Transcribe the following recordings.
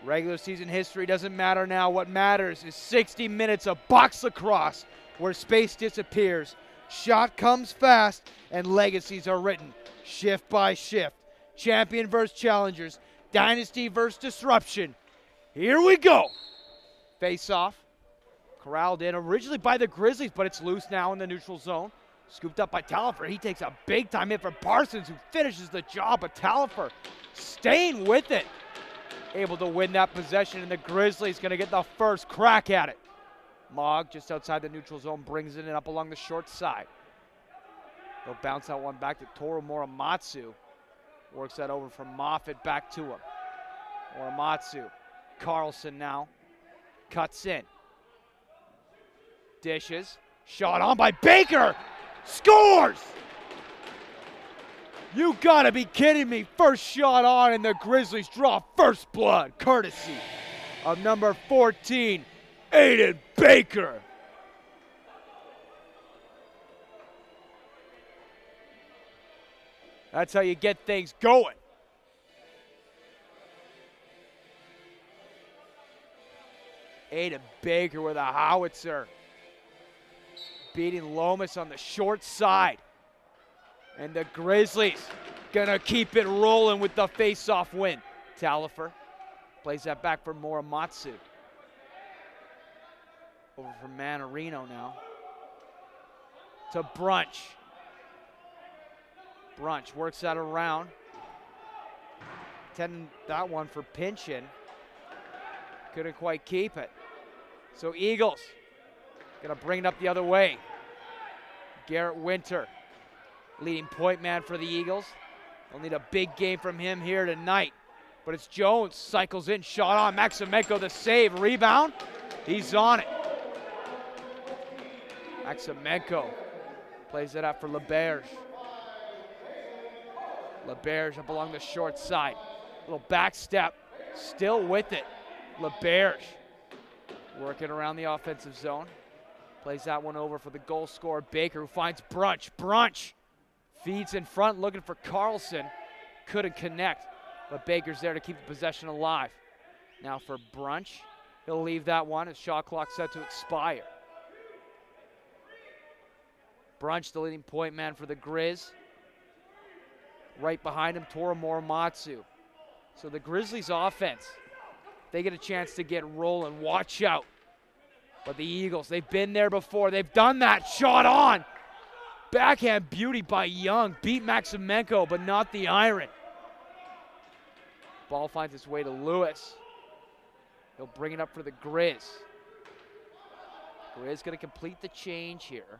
Regular season history doesn't matter now. What matters is 60 minutes of box lacrosse where space disappears, shot comes fast, and legacies are written shift by shift. Champion versus challengers, dynasty versus disruption. Here we go. Face off. Corralled in originally by the Grizzlies, but it's loose now in the neutral zone. Scooped up by Talifer. He takes a big time hit from Parsons, who finishes the job, but Talifer staying with it. Able to win that possession, and the Grizzlies going to get the first crack at it. Mogg just outside the neutral zone brings it in up along the short side. They'll bounce that one back to Toru Muramatsu. Works that over from Moffitt back to him. Muramatsu. Carlson now. Cuts in. Dishes. Shot on by Baker. Scores! You gotta be kidding me. First shot on, and the Grizzlies draw first blood, courtesy of number 14, Aiden Baker. That's how you get things going. Aiden Baker with a howitzer. Beating Lomas on the short side. And the Grizzlies gonna keep it rolling with the face-off win. Talifer plays that back for Muramatsu. Over for Manarino now. To Brunch. Brunch works that around. Intending that one for Pinchin. Couldn't quite keep it. So Eagles gonna bring it up the other way. Garrett Winter, leading point man for the Eagles. They'll need a big game from him here tonight. But it's Jones, cycles in, shot on. Maximenko the save, rebound. He's on it. Maximenko plays it up for LeBerge. LeBerge up along the short side. Little back step, still with it. LeBerge working around the offensive zone. Plays that one over for the goal scorer, Baker, who finds Brunch. Brunch feeds in front, looking for Carlson. Couldn't connect, but Baker's there to keep the possession alive. Now for Brunch. He'll leave that one as shot clock set to expire. Brunch, the leading point man for the Grizz. Right behind him, Toru Muramatsu. So the Grizzlies offense, they get a chance to get rolling. Watch out. But the Eagles, they've been there before. They've done that. Shot on. Backhand beauty by Young. Beat Maximenko, but not the iron. Ball finds its way to Lewis. He'll bring it up for the Grizz. Grizz going to complete the change here.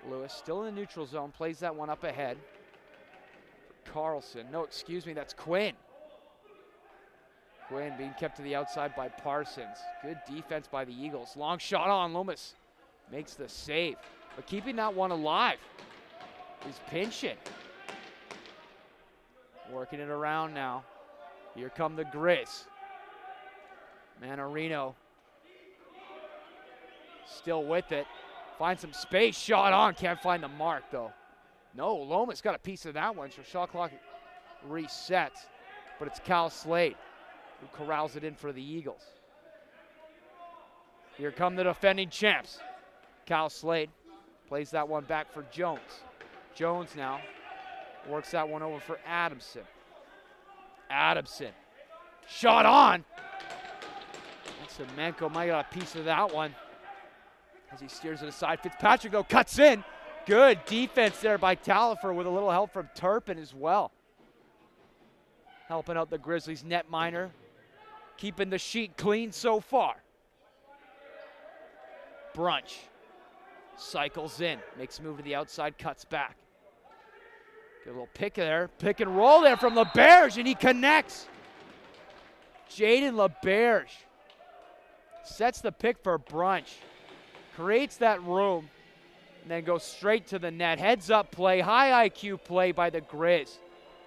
Lewis still in the neutral zone. Plays that one up ahead. Carlson. No, excuse me, that's Quinn. Quinn being kept to the outside by Parsons. Good defense by the Eagles. Long shot on. Loomis makes the save. But keeping that one alive is Pinchin. Working it around now. Here come the Grizz. Manarino still with it. Finds some space. Shot on. Can't find the mark, though. No, Lomas got a piece of that one, so shot clock resets. But it's Cal Slade who corrals it in for the Eagles. Here come the defending champs. Cal Slade plays that one back for Jones. Jones now works that one over for Adamson. Adamson. Shot on. Semenko might got a piece of that one as he steers it aside. Fitzpatrick, though, cuts in. Good defense there by Talifer with a little help from Turpin as well. Helping out the Grizzlies netminer. Keeping the sheet clean so far. Brunch cycles in. Makes a move to the outside, cuts back. Get a little pick there. Pick and roll there from LeBerge, and he connects. Jaden LeBerge sets the pick for Brunch. Creates that room, and then goes straight to the net. Heads up play, high IQ play by the Grizz.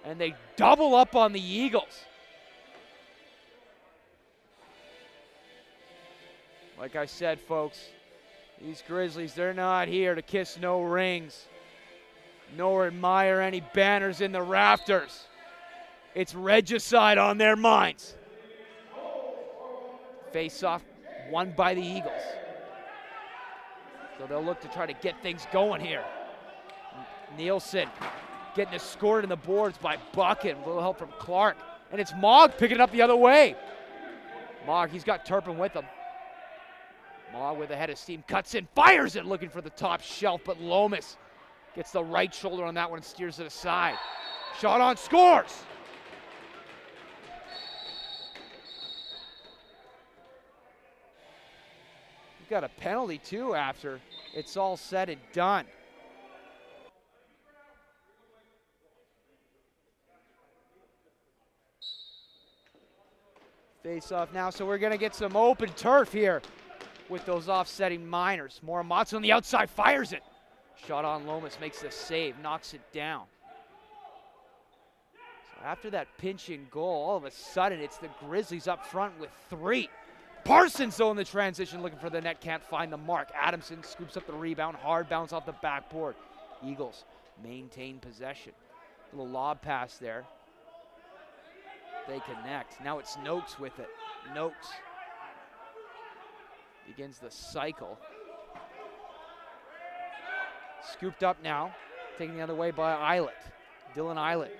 And they double up on the Eagles. Like I said, folks, these Grizzlies, they're not here to kiss no rings, nor admire any banners in the rafters. It's regicide on their minds. Face-off won by the Eagles. So they'll look to try to get things going here. Nielsen getting it scored in the boards by Bucket. A little help from Clark. And it's Mogg picking it up the other way. Mogg, he's got Turpin with him. Mogg with a head of steam, cuts in, fires it, looking for the top shelf, but Lomas gets the right shoulder on that one and steers it aside. Shot on, scores! We've got a penalty too after it's all said and done. Face off now, so we're gonna get some open turf here with those offsetting minors. Morimatsu on the outside, fires it. Shot on Lomas, makes the save, knocks it down. So after that pinch-in goal, all of a sudden it's the Grizzlies up front with 3. Parsons though in the transition, looking for the net, can't find the mark. Adamson scoops up the rebound, hard bounce off the backboard. Eagles maintain possession. Little lob pass there. They connect. Now it's Noakes with it. Noakes begins the cycle. Scooped up now, taken the other way by Eilert. Dylan Eilert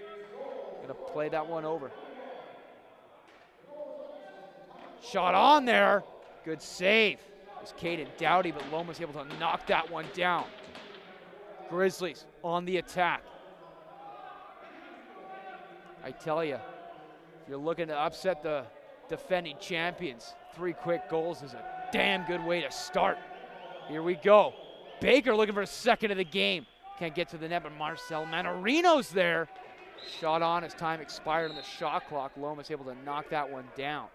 gonna play that one over. Shot on there, good save. It was Caden Dowdy, but Lomas able to knock that one down. Grizzlies on the attack. I tell you, if you're looking to upset the defending champions, 3 quick goals is a damn good way to start. Here we go. Baker looking for a second of the game. Can't get to the net, but Marcel Manorino's there. Shot on as time expired on the shot clock. Lomas able to knock that one down.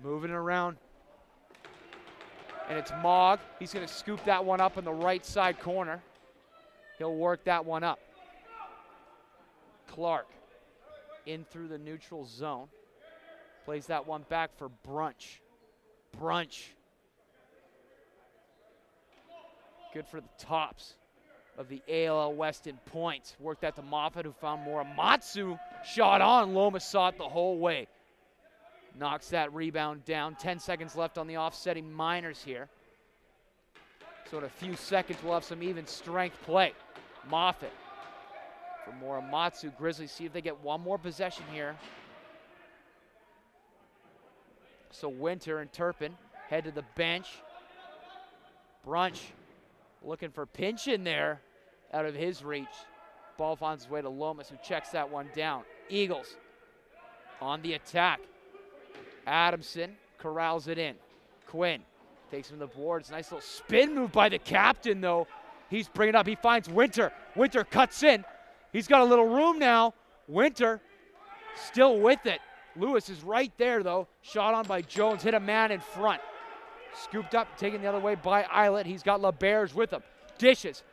Moving around. And it's Mogg. He's going to scoop that one up in the right side corner. He'll work that one up. Clark in through the neutral zone. Plays that one back for Brunch. Brunch. Good for the tops of the ALL West in points. Worked that to Moffat, who found Morimatsu. Shot on. Lomas saw it the whole way. Knocks that rebound down. 10 seconds left on the offsetting minors here. So in a few seconds, we'll have some even strength play. Moffat for Morimatsu. Grizzlies see if they get one more possession here. So Winter and Turpin head to the bench. Brunch looking for pinch in there out of his reach. Ball finds its way to Lomas, who checks that one down. Eagles on the attack. Adamson corrals it in. Quinn takes from the boards. Nice little spin move by the captain, though. He's bringing it up. He finds Winter. Winter cuts in. He's got a little room now. Winter still with it. Lewis is right there, though. Shot on by Jones. Hit a man in front. Scooped up, taken the other way by Eilert. He's got LeBerge with him. Dishes.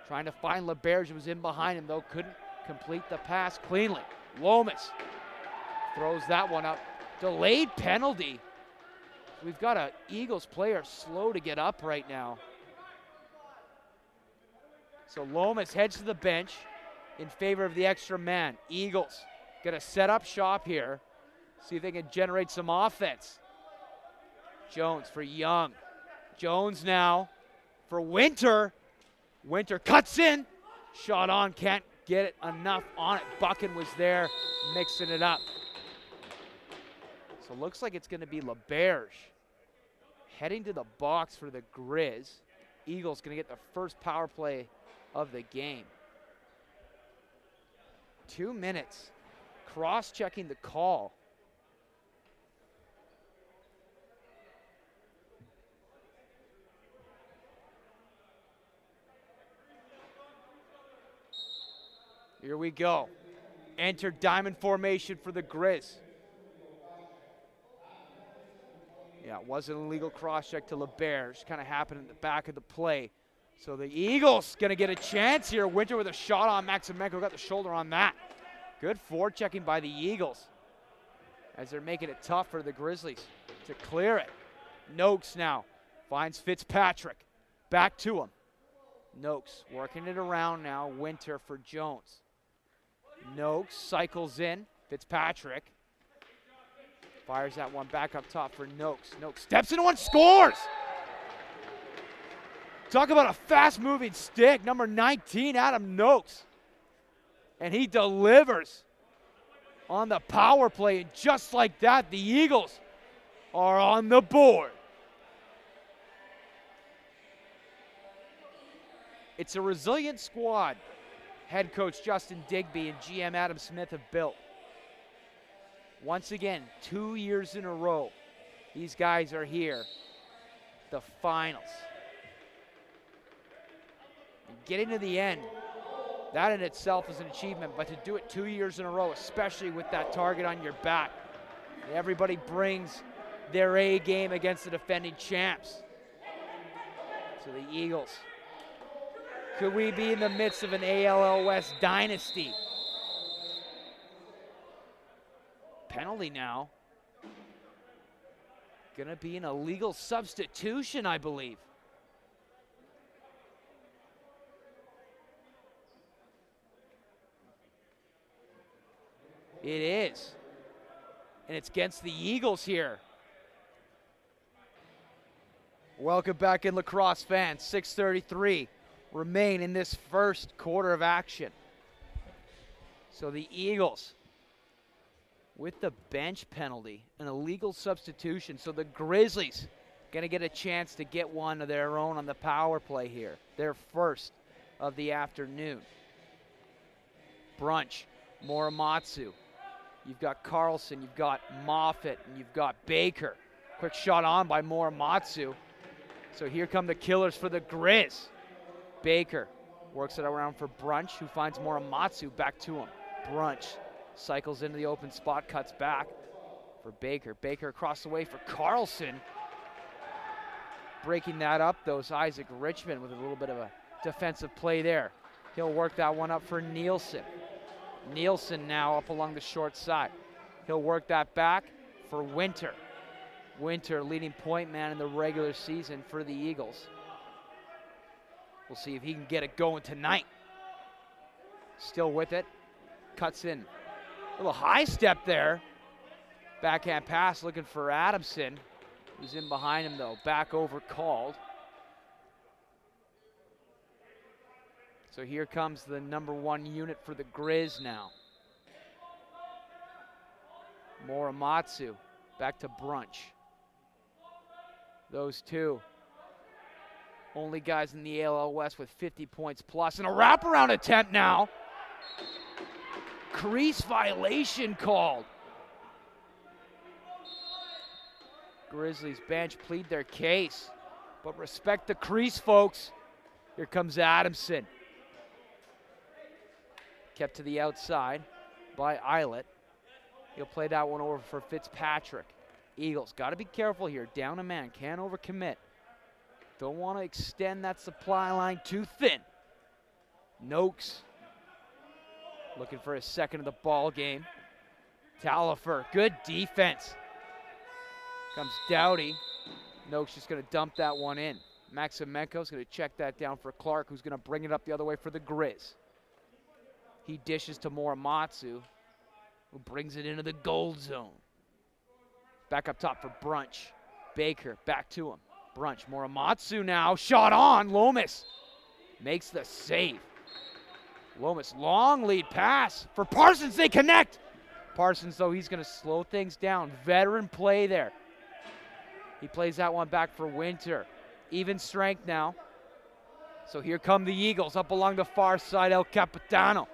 Trying to find LeBerge, who was in behind him, though. Couldn't complete the pass cleanly. Lomas throws that one up. Delayed penalty. We've got an Eagles player slow to get up right now. So Lomas heads to the bench in favor of the extra man. Eagles gonna set up shop here. See if they can generate some offense. Jones for Young. Jones now for Winter. Winter cuts in. Shot on, can't get it enough on it. Buchan was there mixing it up. So it looks like it's going to be LeBerge heading to the box for the Grizz. Eagles going to get the first power play of the game. 2 minutes. Cross-checking the call. Here we go. Enter diamond formation for the Grizz. Yeah, it was an illegal cross-check to LeBerge. Kind of happened in the back of the play. So the Eagles going to get a chance here. Winter with a shot on Maximenko. Got the shoulder on that. Good forechecking by the Eagles as they're making it tough for the Grizzlies to clear it. Noakes now finds Fitzpatrick. Back to him. Noakes working it around now. Winter for Jones. Noakes cycles in. Fitzpatrick fires that one back up top for Noakes. Noakes steps into one, scores! Talk about a fast-moving stick. Number 19, Adam Noakes. And he delivers on the power play. And just like that, the Eagles are on the board. It's a resilient squad head coach Justin Digby and GM Adam Smith have built. Once again, 2 years in a row, these guys are here. The finals. And getting to the end, that in itself is an achievement, but to do it 2 years in a row, especially with that target on your back, everybody brings their A game against the defending champs. So the Eagles, could we be in the midst of an ALL West dynasty? Penalty now. Gonna be an illegal substitution, I believe. It is. And it's against the Eagles here. Welcome back in, lacrosse fans. 6:33 remain in this first quarter of action. So the Eagles with the bench penalty, an illegal substitution. So the Grizzlies gonna get a chance to get one of their own on the power play here. Their first of the afternoon. Brunch, Morimatsu. You've got Carlson, you've got Moffitt, and you've got Baker. Quick shot on by Morimatsu. So here come the killers for the Grizz. Baker works it around for Brunch, who finds Morimatsu back to him. Brunch cycles into the open spot, cuts back for Baker. Baker across the way for Carlson. Breaking that up, though, is Isaac Richmond with a little bit of a defensive play there. He'll work that one up for Nielsen. Nielsen now up along the short side. He'll work that back for Winter. Winter, leading point man in the regular season for the Eagles. We'll see if he can get it going tonight. Still with it, cuts in. A little high step there. Backhand pass looking for Adamson. Who's in behind him though, back over called. So here comes the number 1 unit for the Grizz now. Morimatsu, back to Brunch. Those two, only guys in the ALL West with 50 points plus, and a wraparound attempt now. Crease violation called. Grizzlies bench plead their case, but respect the crease, folks. Here comes Adamson. Kept to the outside by Eilert. He'll play that one over for Fitzpatrick. Eagles, got to be careful here. Down a man, can't overcommit. Don't want to extend that supply line too thin. Noakes looking for his second of the ball game. Talifer, good defense. Comes Dowdy. Noakes just going to dump that one in. Maximenko's going to check that down for Clark, who's going to bring it up the other way for the Grizz. He dishes to Morimatsu, who brings it into the gold zone. Back up top for Brunch. Baker, back to him. Brunch, Morimatsu now, shot on. Lomas makes the save. Lomas, long lead pass for Parsons, they connect. Parsons, though, he's gonna slow things down. Veteran play there. He plays that one back for Winter. Even strength now. So here come the Eagles up along the far side, El Capitano.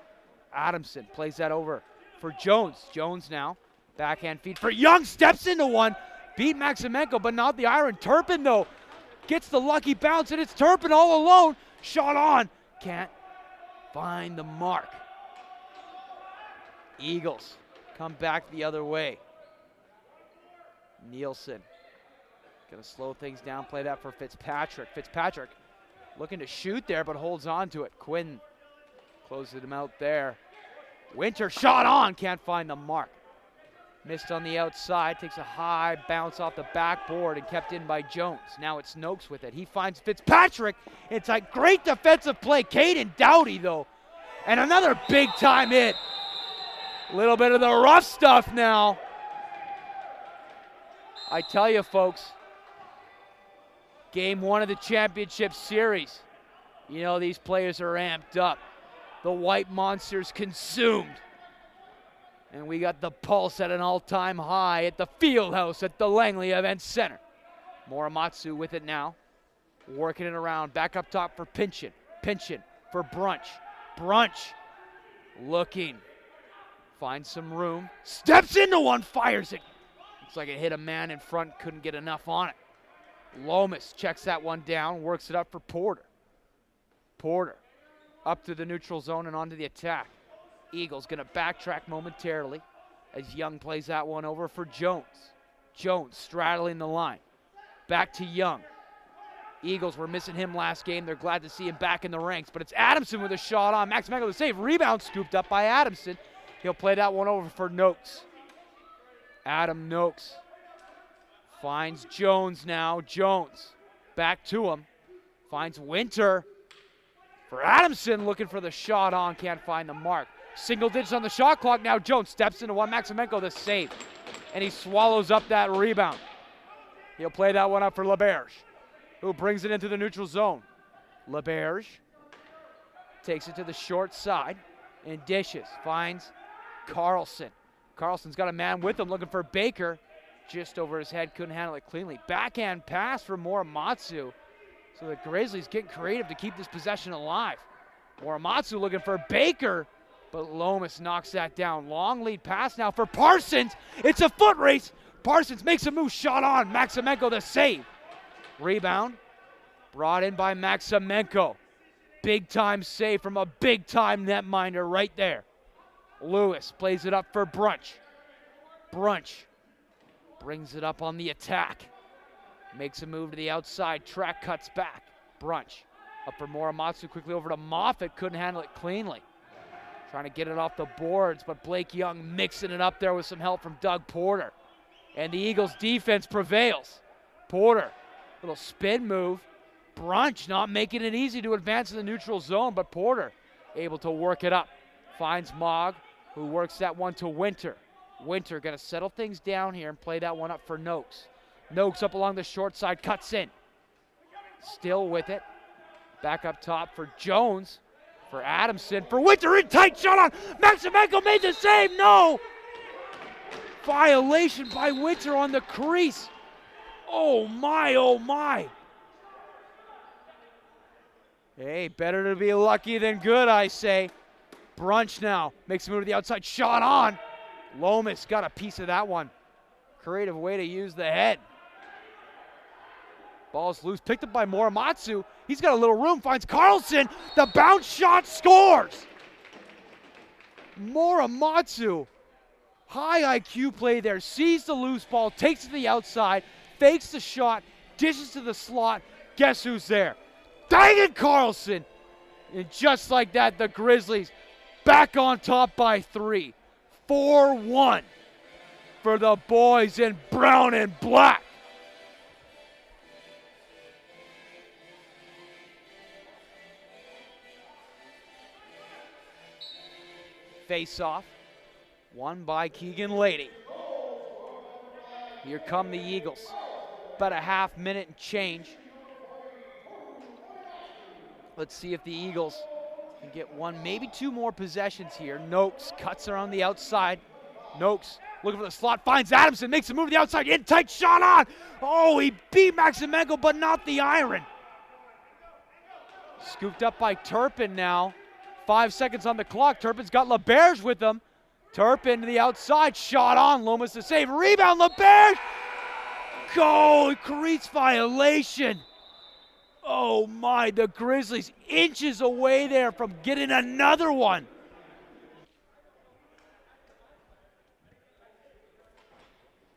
Adamson plays that over for Jones. Jones now, backhand feed for Young, steps into one. Beat Maximenko, but not the iron. Turpin, though, gets the lucky bounce, and it's Turpin all alone. Shot on, can't find the mark. Eagles come back the other way. Nielsen gonna slow things down, play that for Fitzpatrick. Fitzpatrick looking to shoot there, but holds on to it. Quinn closes him out there. Winter shot on, can't find the mark. Missed on the outside, takes a high bounce off the backboard and kept in by Jones. Now it's Noakes with it. He finds Fitzpatrick. It's a great defensive play. Caden Dowdy, though. And another big-time hit. A little bit of the rough stuff now. I tell you, folks, game 1 of the championship series. You know these players are amped up. The White Monsters consumed. And we got the pulse at an all-time high at the Fieldhouse at the Langley Event Center. Muramatsu with it now. Working it around. Back up top for Pinchin. Pinchin for Brunch. Brunch looking. Finds some room. Steps into one. Fires it. Looks like it hit a man in front. Couldn't get enough on it. Lomas checks that one down. Works it up for Porter. Porter up to the neutral zone and onto the attack. Eagles going to backtrack momentarily as Young plays that one over for Jones. Jones straddling the line. Back to Young. Eagles were missing him last game. They're glad to see him back in the ranks, but it's Adamson with a shot on. Max Mango the save. Rebound scooped up by Adamson. He'll play that one over for Noakes. Adam Noakes finds Jones now. Jones back to him. Finds Winter for Adamson, looking for the shot on. Can't find the mark. Single digits on the shot clock. Now Jones steps into one. Maximenko the save. And he swallows up that rebound. He'll play that one up for LaBerge, who brings it into the neutral zone. LaBerge takes it to the short side and dishes. Finds Carlson. Carlson's got a man with him looking for Baker. Just over his head. Couldn't handle it cleanly. Backhand pass for Muramatsu. So the Grizzlies getting creative to keep this possession alive. Muramatsu looking for Baker. But Lomas knocks that down. Long lead pass now for Parsons. It's a foot race. Parsons makes a move. Shot on. Maximenko the save. Rebound brought in by Maximenko. Big time save from a big time netminder right there. Lewis plays it up for Brunch. Brunch brings it up on the attack. Makes a move to the outside. Track cuts back. Brunch up for Muramatsu. Quickly over to Moffitt. Couldn't handle it cleanly. Trying to get it off the boards, but Blake Young mixing it up there with some help from Doug Porter. And the Eagles' defense prevails. Porter, little spin move. Brunch not making it easy to advance in the neutral zone, but Porter able to work it up. Finds Mogg, who works that one to Winter. Winter going to settle things down here and play that one up for Noakes. Noakes up along the short side, cuts in. Still with it. Back up top for Jones. For Adamson, for Winter, in tight shot on. Maximenko made the save, no! Violation by Winter on the crease. Oh my, oh my. Hey, better to be lucky than good, I say. Brunch now, makes a move to the outside, shot on. Lomas got a piece of that one. Creative way to use the head. Ball's loose, picked up by Muramatsu. He's got a little room, finds Carlson. The bounce shot scores. Muramatsu, high IQ play there, sees the loose ball, takes it to the outside, fakes the shot, dishes to the slot. Guess who's there? Dang it, Carlson. And just like that, the Grizzlies back on top by 3. 4-1 for the boys in brown and black. Face-off, won by Keegan Lady. Here come the Eagles. About a half minute and change. Let's see if the Eagles can get one, maybe two more possessions here. Noakes cuts around the outside. Noakes looking for the slot, finds Adamson, makes a move to the outside, in tight, shot on. Oh, he beat Maximenko, but not the iron. Scooped up by Turpin now. 5 seconds on the clock. Turpin's got LaBerge with him. Turpin to the outside, shot on. Lomas to save. Rebound, LaBerge. Go, crease violation. Oh my, the Grizzlies inches away there from getting another one.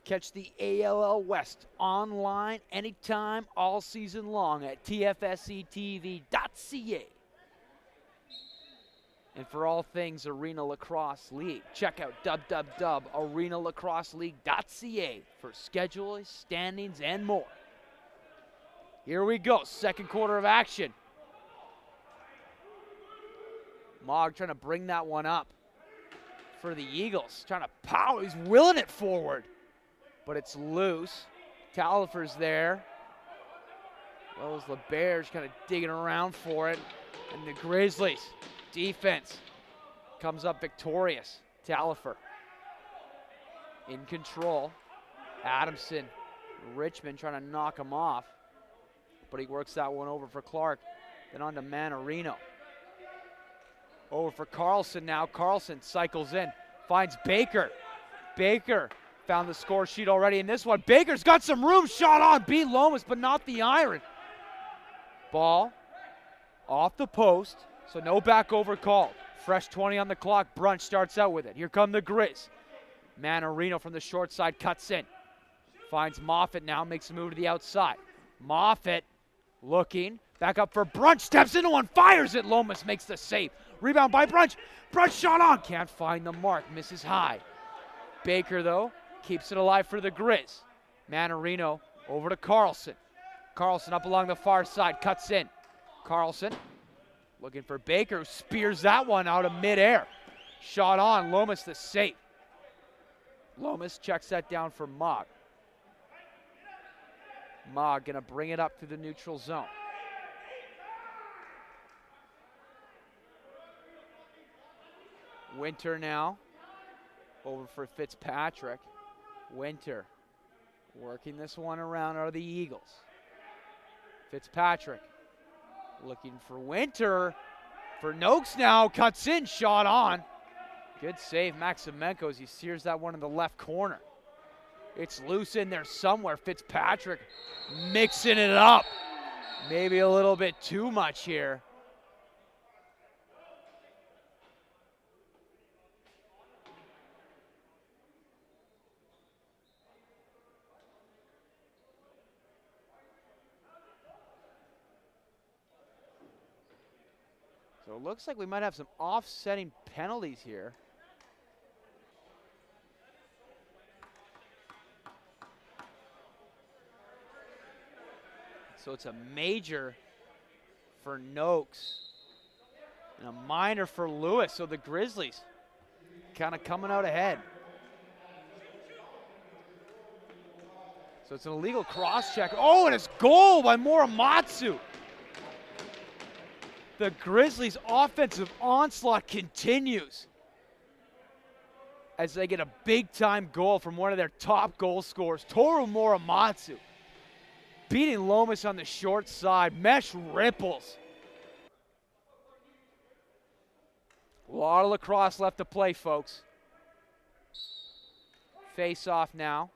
Catch the ALL West online anytime, all season long at tfsctv.ca. And for all things Arena Lacrosse League, check out www.arenalacrosseleague.ca for schedules, standings, and more. Here we go, second quarter of action. Mogg trying to bring that one up for the Eagles. Trying to power, he's willing it forward, but it's loose. Talifer's there. Well, as LeBear's kind of digging around for it. And the Grizzlies defense comes up victorious. Talifer in control. Adamson, Richmond trying to knock him off, but he works that one over for Clark. Then on to Manarino. Over for Carlson now. Carlson cycles in, finds Baker. Baker found the score sheet already in this one. Baker's got some room, shot on, beat Lomas, but not the iron. Ball off the post, so no back over called. Fresh 20 on the clock. Brunch starts out with it. Here come the Grizz. Manarino from the short side cuts in. Finds Moffitt now, makes a move to the outside. Moffitt looking, back up for Brunch, steps into one, fires it. Lomas makes the save. Rebound by Brunch. Brunch shot on, can't find the mark, misses high. Baker, though, keeps it alive for the Grizz. Manarino over to Carlson. Carlson up along the far side, cuts in. Carlson looking for Baker, who spears that one out of midair. Shot on, Lomas the save. Lomas checks that down for Mogg. Mogg gonna bring it up to the neutral zone. Winter now over for Fitzpatrick. Winter working this one around are the Eagles. Fitzpatrick looking for Winter. For Noakes now, cuts in, shot on. Good save, Maximenko, as he sears that one in the left corner. It's loose in there somewhere. Fitzpatrick mixing it up. Maybe a little bit too much here. So it looks like we might have some offsetting penalties here. So it's a major for Noakes and a minor for Lewis. So the Grizzlies kind of coming out ahead. So it's an illegal cross check. Oh, and it's goal by Muramatsu. The Grizzlies' offensive onslaught continues as they get a big-time goal from one of their top goal scorers, Toru Muramatsu. Beating Lomas on the short side. Mesh ripples. A lot of lacrosse left to play, folks. Face off now.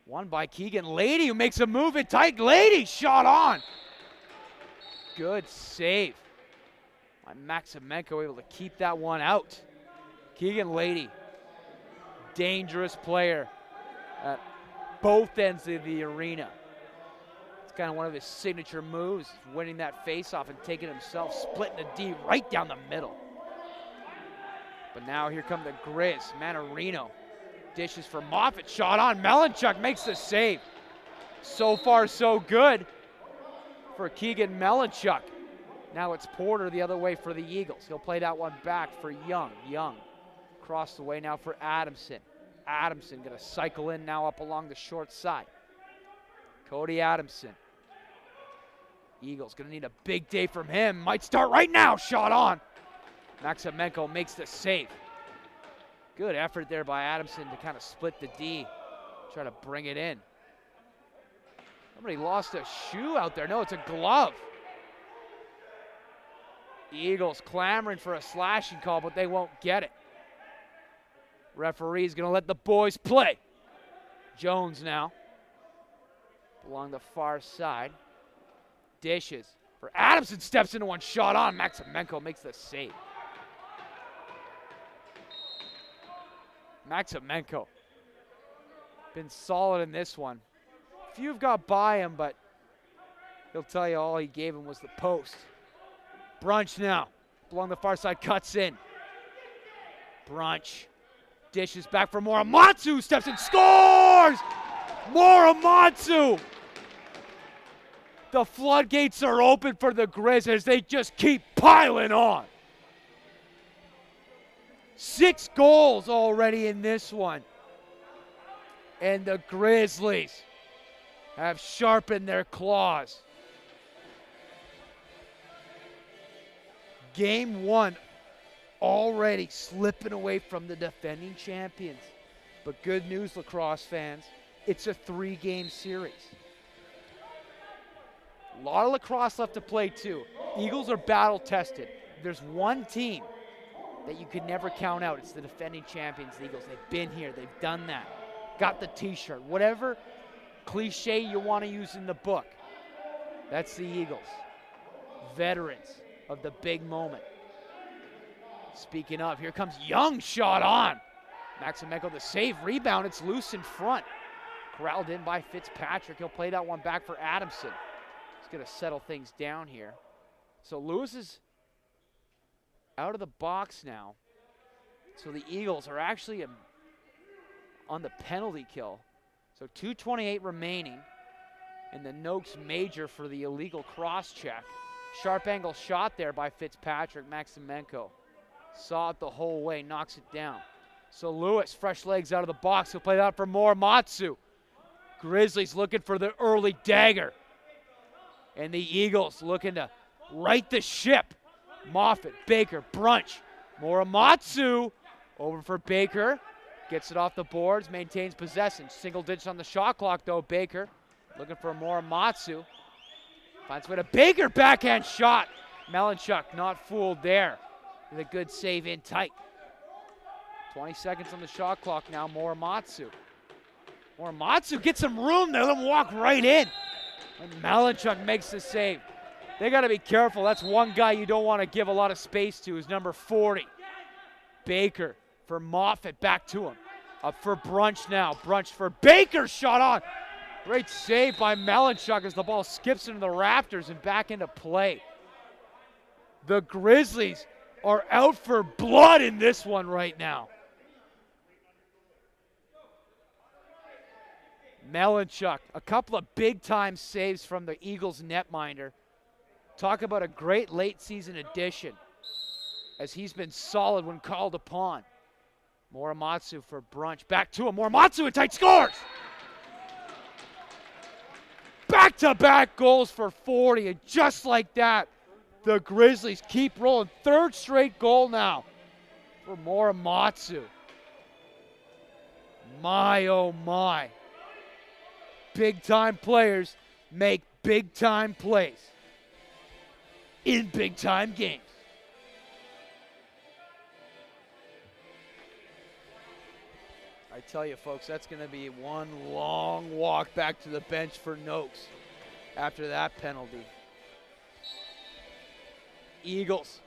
Won by Keegan Lady, who makes a move in tight. Lady shot on. Good save. My Maximenko able to keep that one out. Keegan Lady, dangerous player at both ends of the arena. It's kind of one of his signature moves, winning that face-off and taking himself, splitting the D right down the middle. But now here come the Grizz. Manarino dishes for Moffitt, shot on. Melanchuk makes the save. So far, so good for Keegan Melanchuk. Now it's Porter the other way for the Eagles. He'll play that one back for Young. Young across the way now for Adamson. Adamson gonna cycle in now up along the short side. Cody Adamson. Eagles gonna need a big day from him. Might start right now, shot on. Maximenko makes the save. Good effort there by Adamson to kind of split the D. Try to bring it in. Somebody lost a shoe out there. No, it's a glove. The Eagles clamoring for a slashing call, but they won't get it. Referee's gonna let the boys play. Jones now. Along the far side. Dishes for Adamson, steps into one, shot on. Maximenko makes the save. Maximenko been solid in this one. Few have got by him, but he'll tell you all he gave him was the post. Brunch now. along the far side, cuts in. Brunch dishes back for Muramatsu, steps in, scores! Muramatsu! The floodgates are open for the Grizzlies. They just keep piling on. 6 goals already in this one. And the Grizzlies have sharpened their claws. Game 1 already slipping away from the defending champions. But good news, lacrosse fans, it's a 3-game series. A lot of lacrosse left to play too. Eagles are battle tested. There's one team that you could never count out. It's the defending champions, the Eagles. They've been here, they've done that. Got the t-shirt, whatever cliche you want to use in the book. That's the Eagles. Veterans of the big moment. Speaking of, here comes Young, shot on. Maximenko the save, rebound, it's loose in front. Corralled in by Fitzpatrick. He'll play that one back for Adamson. He's gonna settle things down here. So Lewis is out of the box now. So the Eagles are actually on the penalty kill. So 2:28 remaining. And the Noakes major for the illegal cross check. Sharp angle shot there by Fitzpatrick. Maximenko saw it the whole way, knocks it down. So Lewis, fresh legs out of the box. He'll play that for Muramatsu. Grizzlies looking for the early dagger. And the Eagles looking to right the ship. Moffitt, Baker, Brunch. Muramatsu over for Baker. Gets it off the boards, maintains possession. Single digits on the shot clock though, Baker. Looking for Muramatsu. Finds way to Baker, backhand shot. Melanchuk not fooled there. With a good save in tight. 20 seconds on the shot clock now, Muramatsu. Muramatsu gets some room there, let him walk right in. And Melanchuk makes the save. They gotta be careful, that's one guy you don't wanna give a lot of space to, is number 40. Baker for Moffitt, back to him. Up for Brunch now, Brunch for Baker, shot on. Great save by Melanchuk as the ball skips into the rafters and back into play. The Grizzlies are out for blood in this one right now. Melanchuk, a couple of big-time saves from the Eagles netminder. Talk about a great late-season addition, as he's been solid when called upon. Muramatsu for Brunch. Back to him. Muramatsu in tight, scores! Back-to-back goals for 40, and just like that, the Grizzlies keep rolling. 3rd straight goal now for Muramatsu. My, oh my. Big-time players make big-time plays in big-time games. I tell you, folks, that's going to be one long walk back to the bench for Noakes after that penalty. Eagles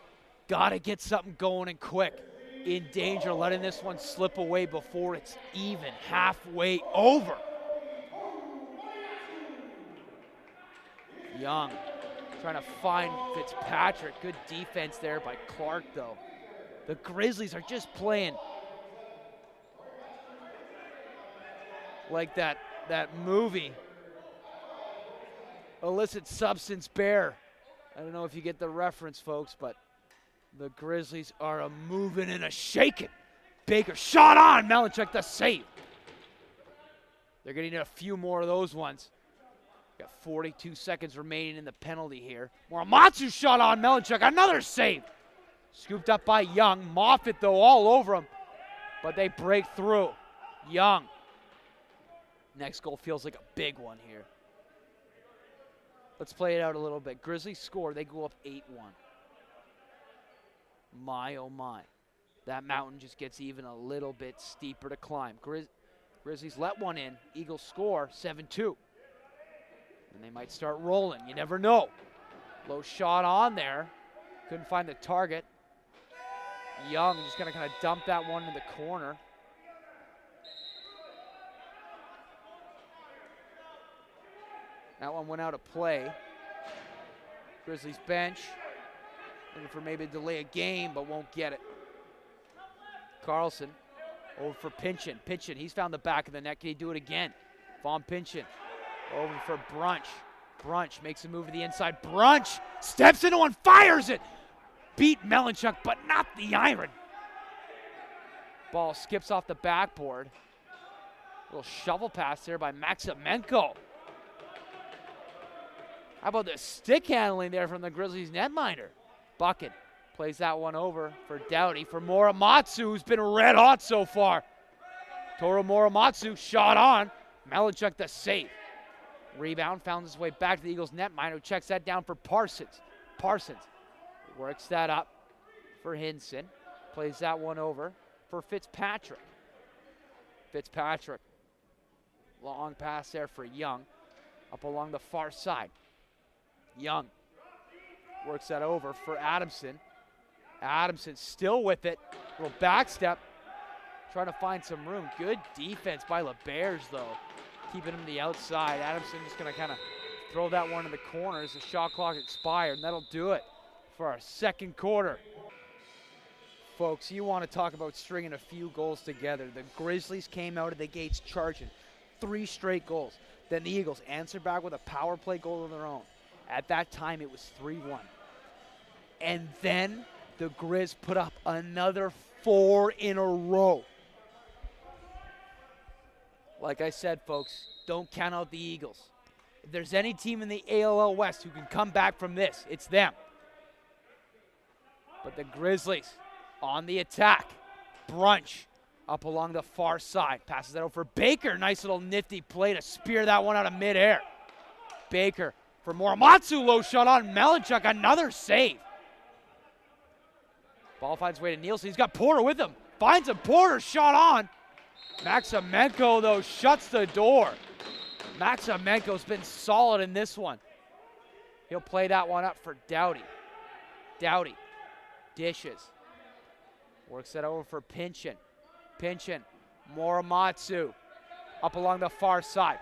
got to get something going and quick. In danger, letting this one slip away before it's even halfway over. Young trying to find Fitzpatrick. Good defense there by Clark, though. The Grizzlies are just playing like that movie, Illicit Substance Bear. I don't know if you get the reference, folks, but the Grizzlies are a moving and a shaking. Baker shot on. Melanchuk the save. They're going to need a few more of those ones. Got 42 seconds remaining in the penalty here. Muramatsu shot on. Melanchuk, another save. Scooped up by Young. Moffitt, though, all over him. But they break through. Young. Next goal feels like a big one here. Let's play it out a little bit. Grizzlies score. They go up 8-1. My, oh my. That mountain just gets even a little bit steeper to climb. Grizzlies let one in. Eagles score 7-2. And they might start rolling. You never know. Low shot on there. Couldn't find the target. Young just going to kind of dump that one in the corner. That one went out of play. Grizzlies bench. Looking for maybe a delay a game, but won't get it. Carlson over for Pinchin. Pinchin, he's found the back of the net. Can he do it again? Von Pinchin over for Brunch. Brunch makes a move to the inside. Brunch steps into one, fires it. Beat Melanchuk, but not the iron. Ball skips off the backboard. Little shovel pass there by Maximenko. How about the stick handling there from the Grizzlies netminder? Bucket plays that one over for Doughty. For Muramatsu, who's been red hot so far. Toru Muramatsu, shot on. Melanchuk the save. Rebound found his way back to the Eagles netminder, who checks that down for Parsons. Parsons works that up for Hinson. Plays that one over for Fitzpatrick. Fitzpatrick. Long pass there for Young. Up along the far side. Young works that over for Adamson. Adamson still with it. Little back step. Trying to find some room. Good defense by LeBears, though. Keeping him to the outside. Adamson just going to kind of throw that one in the corner as the shot clock expired. And that'll do it for our second quarter. Folks, you want to talk about stringing a few goals together. The Grizzlies came out of the gates charging. 3 straight goals. Then the Eagles answered back with a power play goal of their own. At that time, it was 3-1. And then the Grizz put up another 4 in a row. Like I said, folks, don't count out the Eagles. If there's any team in the ALL West who can come back from this, it's them. But the Grizzlies on the attack. Brunch up along the far side. Passes that over for Baker. Nice little nifty play to spear that one out of midair. Baker for Muramatsu. Low shot on Melanchuk. Another save. Ball finds way to Nielsen. He's got Porter with him. Finds him. Porter shot on. Maximenko, though, shuts the door. Maximenko's been solid in this one. He'll play that one up for Doughty. Doughty dishes. Works that over for Pinchin. Pinchin. Muramatsu up along the far side.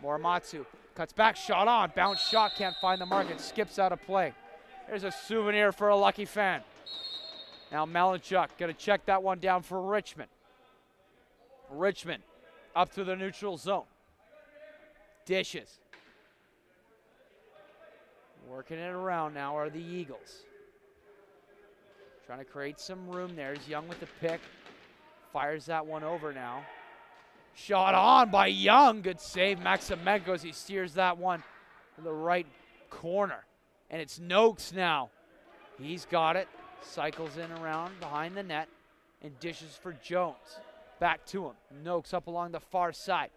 Muramatsu cuts back, shot on. Bounce shot, can't find the market. Skips out of play. There's a souvenir for a lucky fan. Now Melanchuk going to check that one down for Richmond. Richmond up to the neutral zone. Dishes. Working it around now are the Eagles. Trying to create some room there. He's Young with the pick. Fires that one over now. Shot on by Young. Good save. Maximenko as he steers that one to the right corner. And it's Noakes now. He's got it. Cycles in around behind the net and dishes for Jones. Back to him. Noakes up along the far side.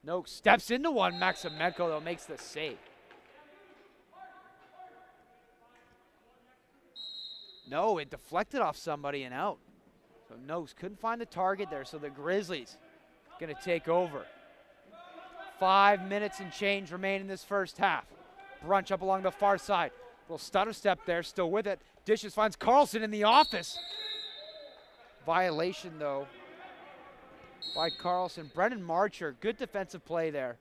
Noakes steps into one. Maximenko, though, makes the save. No, it deflected off somebody and out. So Noakes couldn't find the target there, so the Grizzlies going to take over. 5 minutes and change remain in this first half. Brunch up along the far side. Little stutter step there, still with it. Dishes finds Carlson in the office. Violation, though, by Carlson. Brendan Marcher, good defensive play there.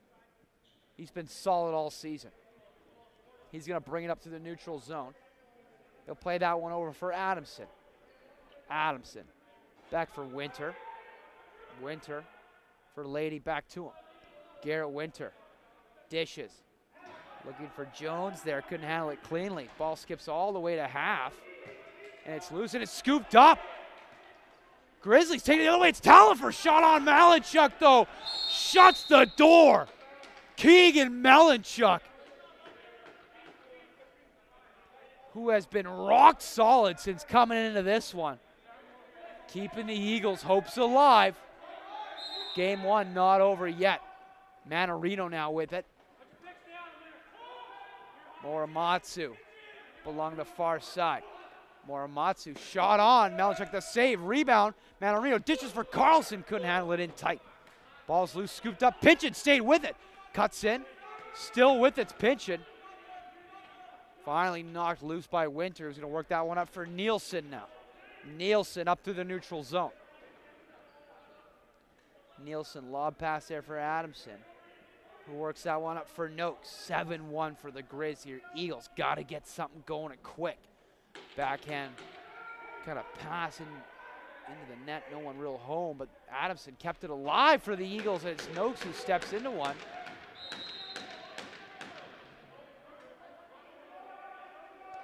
He's been solid all season. He's going to bring it up to the neutral zone. He'll play that one over for Adamson. Adamson back for Winter. Winter for Lady, back to him. Garrett Winter dishes. Looking for Jones there, couldn't handle it cleanly. Ball skips all the way to half. And it's loose and it's scooped up. Grizzlies taking it the other way. It's Talifer. Shot on Melanchuk, though. Shuts the door. Keegan Melanchuk, who has been rock solid since coming into this one. Keeping the Eagles' hopes alive. Game 1 not over yet. Manarino now with it. Muramatsu along the far side. Muramatsu shot on. Melanchuk the save. Rebound. Manarino dishes for Carlson. Couldn't handle it in tight. Ball's loose. Scooped up. Pinchin stayed with it. Cuts in. Still with it. Pinchin. Finally knocked loose by Winter. Who's going to work that one up for Nielsen now. Nielsen up to the neutral zone. Nielsen lob pass there for Adamson, who works that one up for Noakes. 7-1 for the Grizz here. Eagles got to get something going and quick. Backhand kind of pass into the net, no one real home, but Adamson kept it alive for the Eagles, and it's Noakes who steps into one.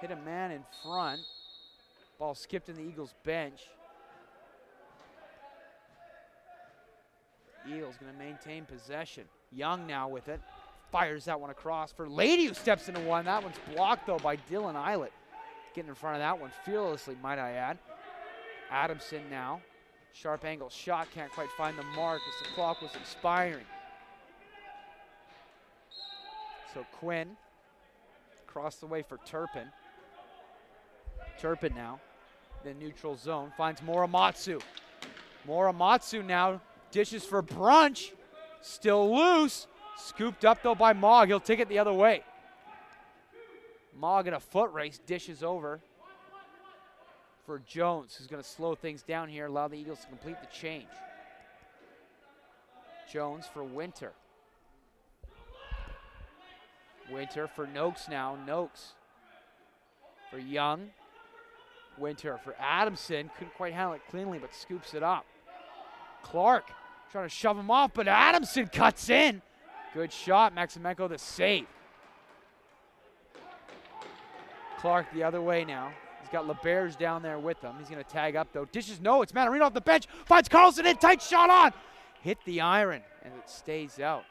Hit a man in front. Ball skipped in the Eagles bench. Eagles gonna maintain possession. Young now with it. Fires that one across for Lady, who steps into one. That one's blocked though by Dylan Eilert. Getting in front of that one fearlessly, might I add. Adamson now. Sharp angle shot, can't quite find the mark as the clock was expiring. So Quinn across the way for Turpin. Turpin now, the neutral zone, finds Muramatsu. Muramatsu now dishes for Brunch, still loose. Scooped up though by Mogg, he'll take it the other way. Mogg in a foot race, dishes over for Jones, who's gonna slow things down here, allow the Eagles to complete the change. Jones for Winter. Winter for Noakes now, Noakes for Young. Winter for Adamson, couldn't quite handle it cleanly, but scoops it up. Clark trying to shove him off, but Adamson cuts in. Good shot, Maximenko the save. Clark the other way now. He's got LeBears down there with him. He's gonna tag up though. Dishes, no, it's Manarino off the bench. Finds Carlson in, tight shot on. Hit the iron, and it stays out.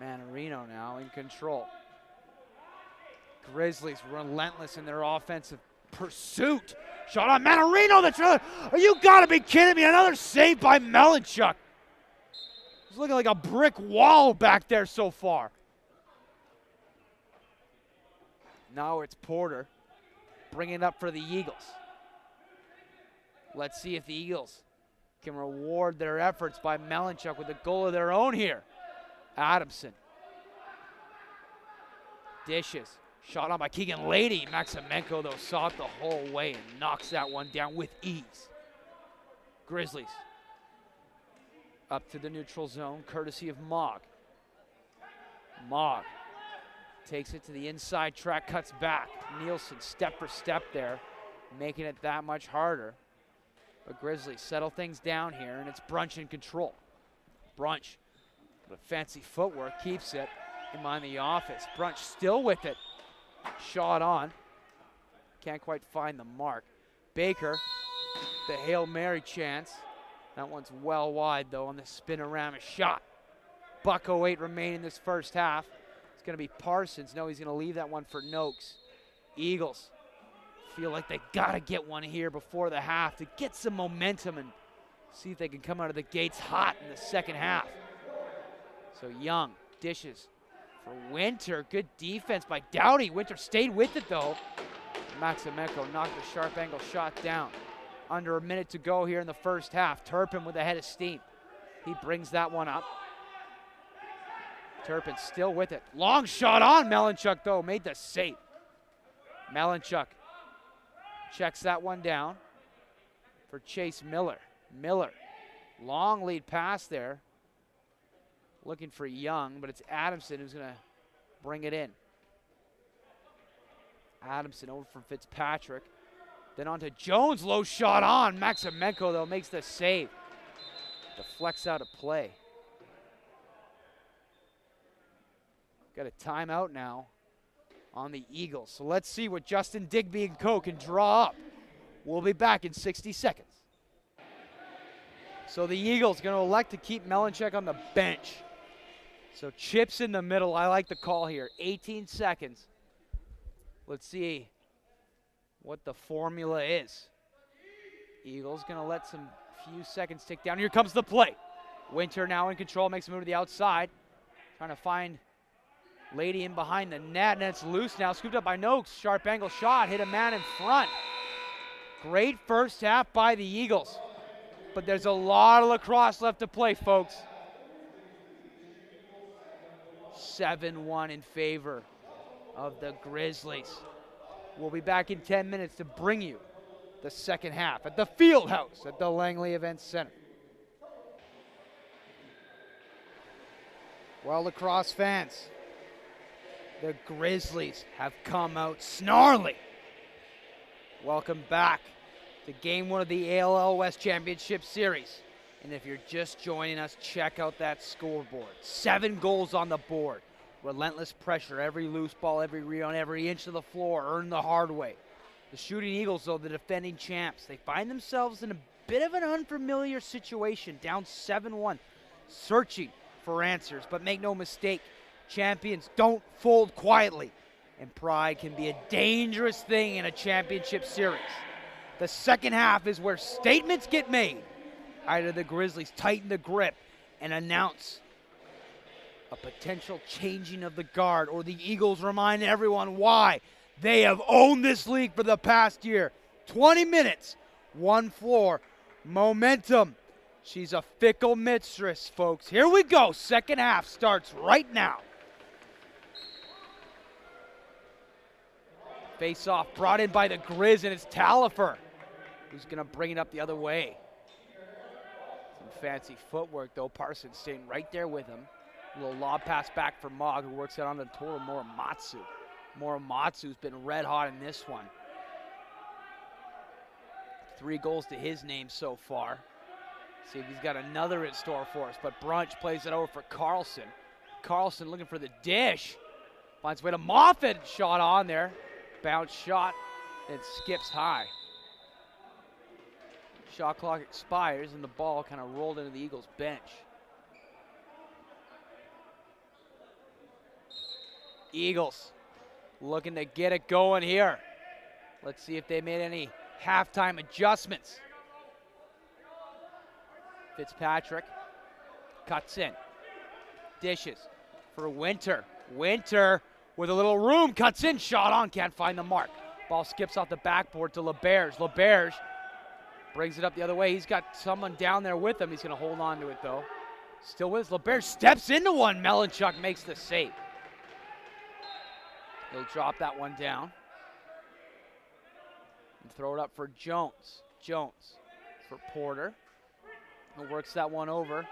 Manarino now in control. Grizzlies relentless in their offensive pursuit. Shot on Manarino, the trailer. You gotta be kidding me. Another save by Melanchuk. He's looking like a brick wall back there so far. Now it's Porter bringing it up for the Eagles. Let's see if the Eagles can reward their efforts by Melanchuk with a goal of their own here. Adamson. Dishes. Shot on by Keegan Lady. Maximenko, though, saw it the whole way and knocks that one down with ease. Grizzlies up to the neutral zone, courtesy of Mogg. Mogg takes it to the inside track, cuts back. Nielsen step for step there, making it that much harder. But Grizzlies settle things down here, and it's Brunch in control. Brunch, with fancy footwork, keeps it in mind the office. Brunch still with it. Shot on. Can't quite find the mark. Baker, the Hail Mary chance. That one's well wide, though, on the spinorama shot. $1.08 remaining in this first half. It's going to be Parsons. No, he's going to leave that one for Noakes. Eagles feel like they got to get one here before the half to get some momentum and see if they can come out of the gates hot in the second half. So Young dishes for Winter. Good defense by Doughty. Winter stayed with it, though. Maximenko knocked the sharp angle shot down. Under a minute to go here in the first half. Turpin with a head of steam. He brings that one up. Turpin still with it. Long shot on Melanchuk, though. Made the save. Melanchuk checks that one down for Chase Miller. Miller, long lead pass there. Looking for Young, but it's Adamson who's going to bring it in. Adamson over from Fitzpatrick. Then on to Jones, low shot on. Maximenko, though, makes the save. Deflects out of play. Got a timeout now on the Eagles. So let's see what Justin Digby and co can draw up. We'll be back in 60 seconds. So the Eagles going to elect to keep Melanchuk on the bench. So chips in the middle. I like the call here. 18 seconds. Let's see what the formula is. Eagles going to let some few seconds tick down. Here comes the play. Winter now in control, makes a move to the outside. Trying to find Lady in behind the net, and it's loose now. Scooped up by Noakes. Sharp angle shot. Hit a man in front. Great first half by the Eagles. But there's a lot of lacrosse left to play, folks. 7-1 in favor of the Grizzlies. We'll be back in 10 minutes to bring you the second half at the Field House at the Langley Events Center. Well, lacrosse fans, The Grizzlies have come out snarly. Welcome back to Game 1 of the ALL West Championship Series. And if you're just joining us, check out that scoreboard. 7 goals on the board. Relentless pressure, every loose ball, every rebound, every inch of the floor, earned the hard way. The Shooting Eagles, though, the defending champs, they find themselves in a bit of an unfamiliar situation, down 7-1, searching for answers. But make no mistake, champions don't fold quietly, and pride can be a dangerous thing in a championship series. The second half is where statements get made. Either the Grizzlies tighten the grip and announce a potential changing of the guard, or the Eagles remind everyone why they have owned this league for the past year. 20 minutes, 1 floor, momentum. She's a fickle mistress, folks. Here we go. Second half starts right now. Face off brought in by the Grizz, and it's Talifer who's going to bring it up the other way. Some fancy footwork, though. Parsons staying right there with him. A little lob pass back for Mogg, who works it on the total Morimatsu. Morimatsu's been red hot in this one. 3 goals to his name so far. See if he's got another in store for us, but Brunch plays it over for Carlson. Carlson looking for the dish. Finds way to Moffitt, shot on there. Bounce shot, and skips high. Shot clock expires, and the ball kind of rolled into the Eagles' bench. Eagles looking to get it going here. Let's see if they made any halftime adjustments. Fitzpatrick cuts in. Dishes for Winter. Winter with a little room, cuts in, shot on, can't find the mark. Ball skips off the backboard to LeBerge. LeBerge brings it up the other way. He's got someone down there with him. He's going to hold on to it, though. Still with us. LeBerge steps into one. Melanchuk makes the save. He'll drop that one down. And throw it up for Jones. Jones for Porter. He works that one over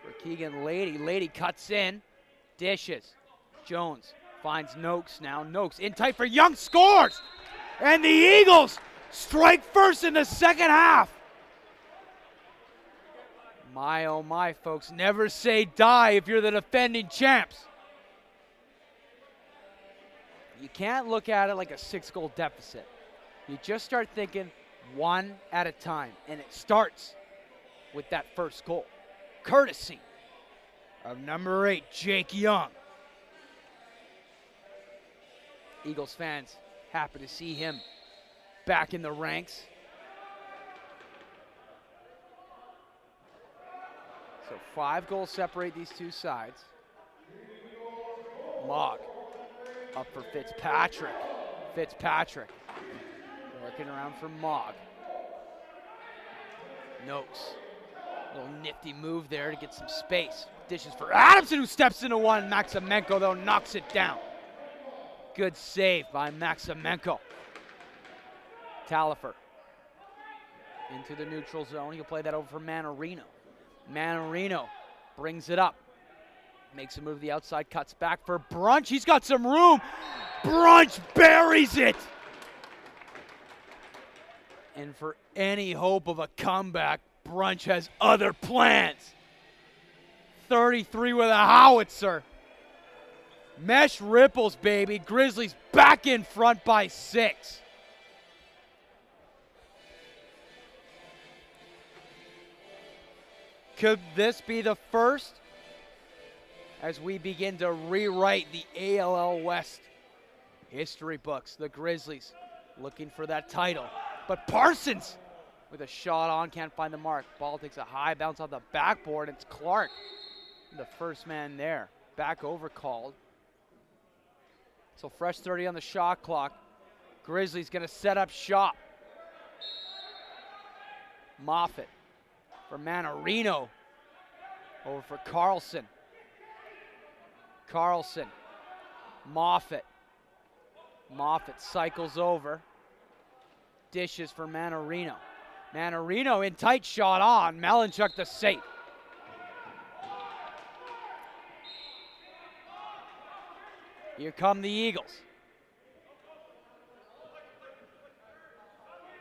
for Keegan Lady. Lady cuts in. Dishes. Jones finds Noakes now. Noakes in tight for Young, scores! And the Eagles strike first in the second half. My, oh my, folks. Never say die if you're the defending champs. You can't look at it like a 6-goal deficit. You just start thinking one at a time. And it starts with that first goal. Courtesy of number 8, Jake Young. Eagles fans happy to see him back in the ranks. So 5 goals separate these two sides. Mogg up for Fitzpatrick. Fitzpatrick working around for Mogg. Noakes. Little nifty move there to get some space. Dishes for Adamson, who steps into one. Maximenko, though, knocks it down. Good save by Maximenko. Talifer into the neutral zone. He'll play that over for Manarino. Manarino brings it up. Makes a move to the outside, cuts back for Brunch. He's got some room. Brunch buries it. And for any hope of a comeback, Brunch has other plans. 33 with a howitzer. Mesh ripples, baby. Grizzlies back in front by 6. Could this be the first as we begin to rewrite the ALL West history books? The Grizzlies looking for that title. But Parsons with a shot on, can't find the mark. Ball takes a high bounce off the backboard. It's Clark, the first man there. Back over called. So fresh 30 on the shot clock. Grizzlies gonna set up shop. Moffitt for Manarino. Over for Carlson. Carlson. Moffitt. Moffitt cycles over. Dishes for Manarino. Manarino in tight, shot on. Melanchuk the save. Here come the Eagles.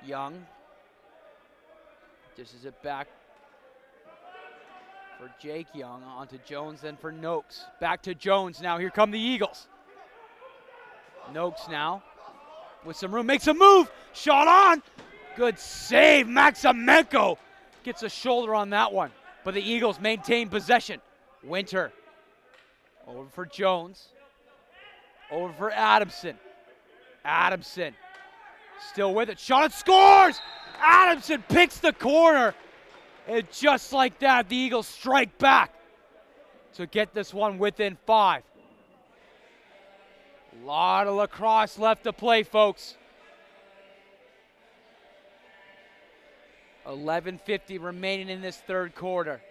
Young. Dishes it back for Jake Young. On to Jones, then for Noakes. Back to Jones now. Here come the Eagles. Noakes now with some room. Makes a move. Shot on. Good save. Maximenko gets a shoulder on that one. But the Eagles maintain possession. Winter. Over for Jones. Over for Adamson. Adamson still with it. Shot and scores! Adamson picks the corner. And just like that, the Eagles strike back to get this one within 5. A lot of lacrosse left to play, folks. 11:50 remaining in this third quarter.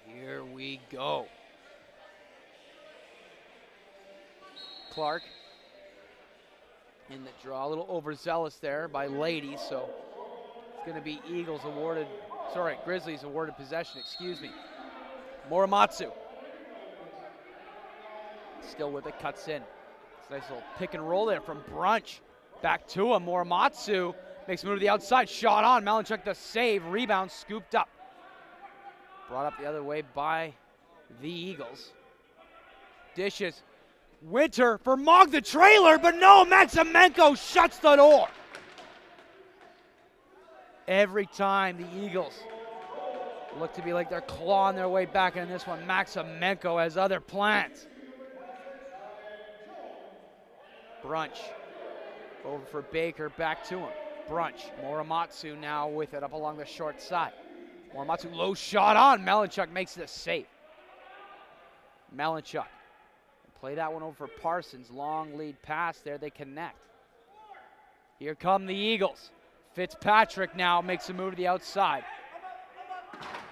Here we go. Clark in the draw, a little overzealous there by Lady, so it's going to be Grizzlies awarded possession, excuse me. Muramatsu. Still with it, cuts in. It's a nice little pick and roll there from Brunch. Back to him, Muramatsu makes a move to the outside, shot on. Malinchuk the save, rebound scooped up. Brought up the other way by the Eagles. Dishes. Winter for Mog the trailer, but no, Maximenko shuts the door. Every time the Eagles look to be like they're clawing their way back in this one, Maximenko has other plans. Brunch over for Baker, back to him. Brunch, Muramatsu now with it up along the short side. Muramatsu low shot on, Malinchuk makes the save. Malinchuk. Play that one over for Parsons. Long lead pass there. They connect. Here come the Eagles. Fitzpatrick now makes a move to the outside.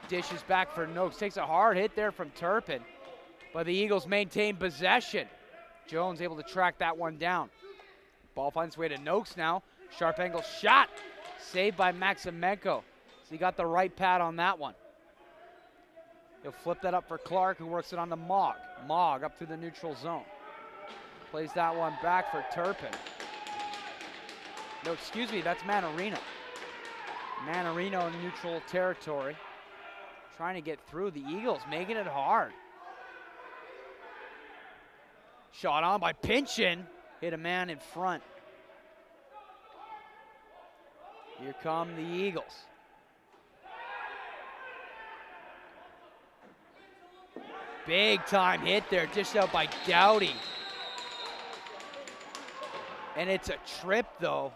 Dishes back for Noakes. Takes a hard hit there from Turpin. But the Eagles maintain possession. Jones able to track that one down. Ball finds its way to Noakes now. Sharp angle shot. Saved by Maximenko. So he got the right pad on that one. He'll flip that up for Clark, who works it on to Mog. Mog up through the neutral zone. Plays that one back for Turpin. No, excuse me, that's Manarino. Manarino in neutral territory. Trying to get through. The Eagles making it hard. Shot on by Pinchin. Hit a man in front. Here come the Eagles. Big time hit there, dished out by Dowdy. And it's a trip though.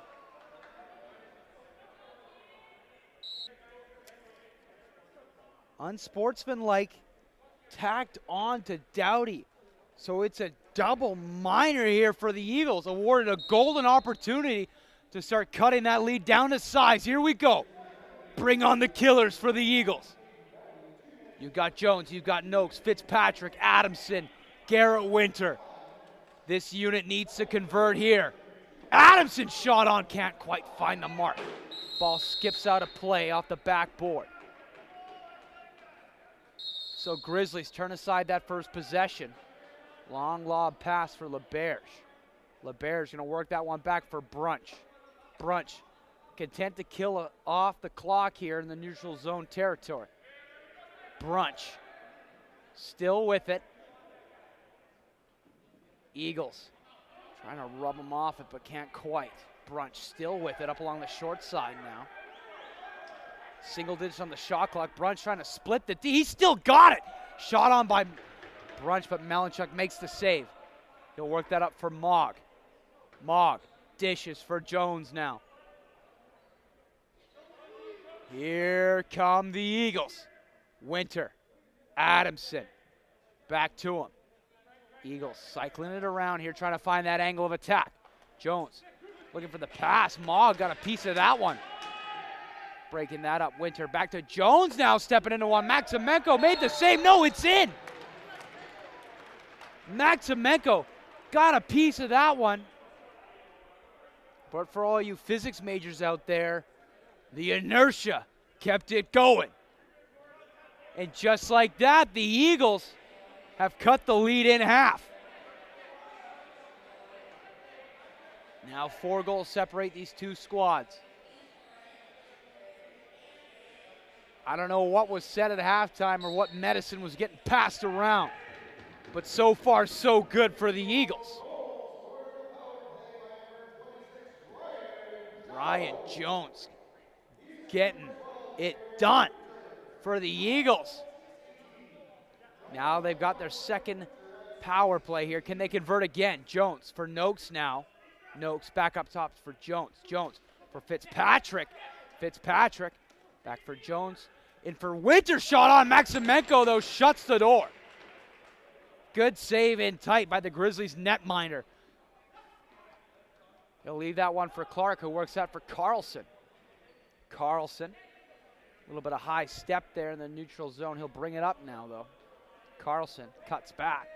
Unsportsmanlike, tacked on to Dowdy. So it's a double minor here for the Eagles, awarded a golden opportunity to start cutting that lead down to size. Here we go. Bring on the killers for the Eagles. You've got Jones, you've got Noakes, Fitzpatrick, Adamson, Garrett Winter. This unit needs to convert here. Adamson shot on, can't quite find the mark. Ball skips out of play off the backboard. So Grizzlies turn aside that first possession. Long lob pass for LeBerge. LeBerge gonna work that one back for Brunch. Brunch content to kill off the clock here in the neutral zone territory. Brunch still with it. Eagles trying to rub him off it, but can't quite. Brunch still with it up along the short side now. Single digits on the shot clock. Brunch trying to split the D. He still got it. Shot on by Brunch, but Malinchuk makes the save. He'll work that up for Mog. Mog dishes for Jones now. Here come the Eagles. Winter, Adamson, back to him. Eagles cycling it around here, trying to find that angle of attack. Jones looking for the pass. Mog got a piece of that one. Breaking that up. Winter back to Jones now, stepping into one. Maximenko made the save. No, it's in. Maximenko got a piece of that one. But for all you physics majors out there, The inertia kept it going. And just like that, the Eagles have cut the lead in half. Now 4 goals separate these two squads. I don't know what was said at halftime or what medicine was getting passed around, but so far so good for the Eagles. Ryan Jones getting it done for the Eagles. Now they've got their second power play here. Can they convert again? Jones for Noakes now. Noakes back up top for Jones. Jones for Fitzpatrick. Fitzpatrick back for Jones. In for Winter, shot on Maximenko, though, shuts the door. Good save in tight by the Grizzlies netminder. He'll leave that one for Clark, who works out for Carlson. Carlson, a little bit of high step there in the neutral zone. He'll bring it up now, though. Carlson cuts back,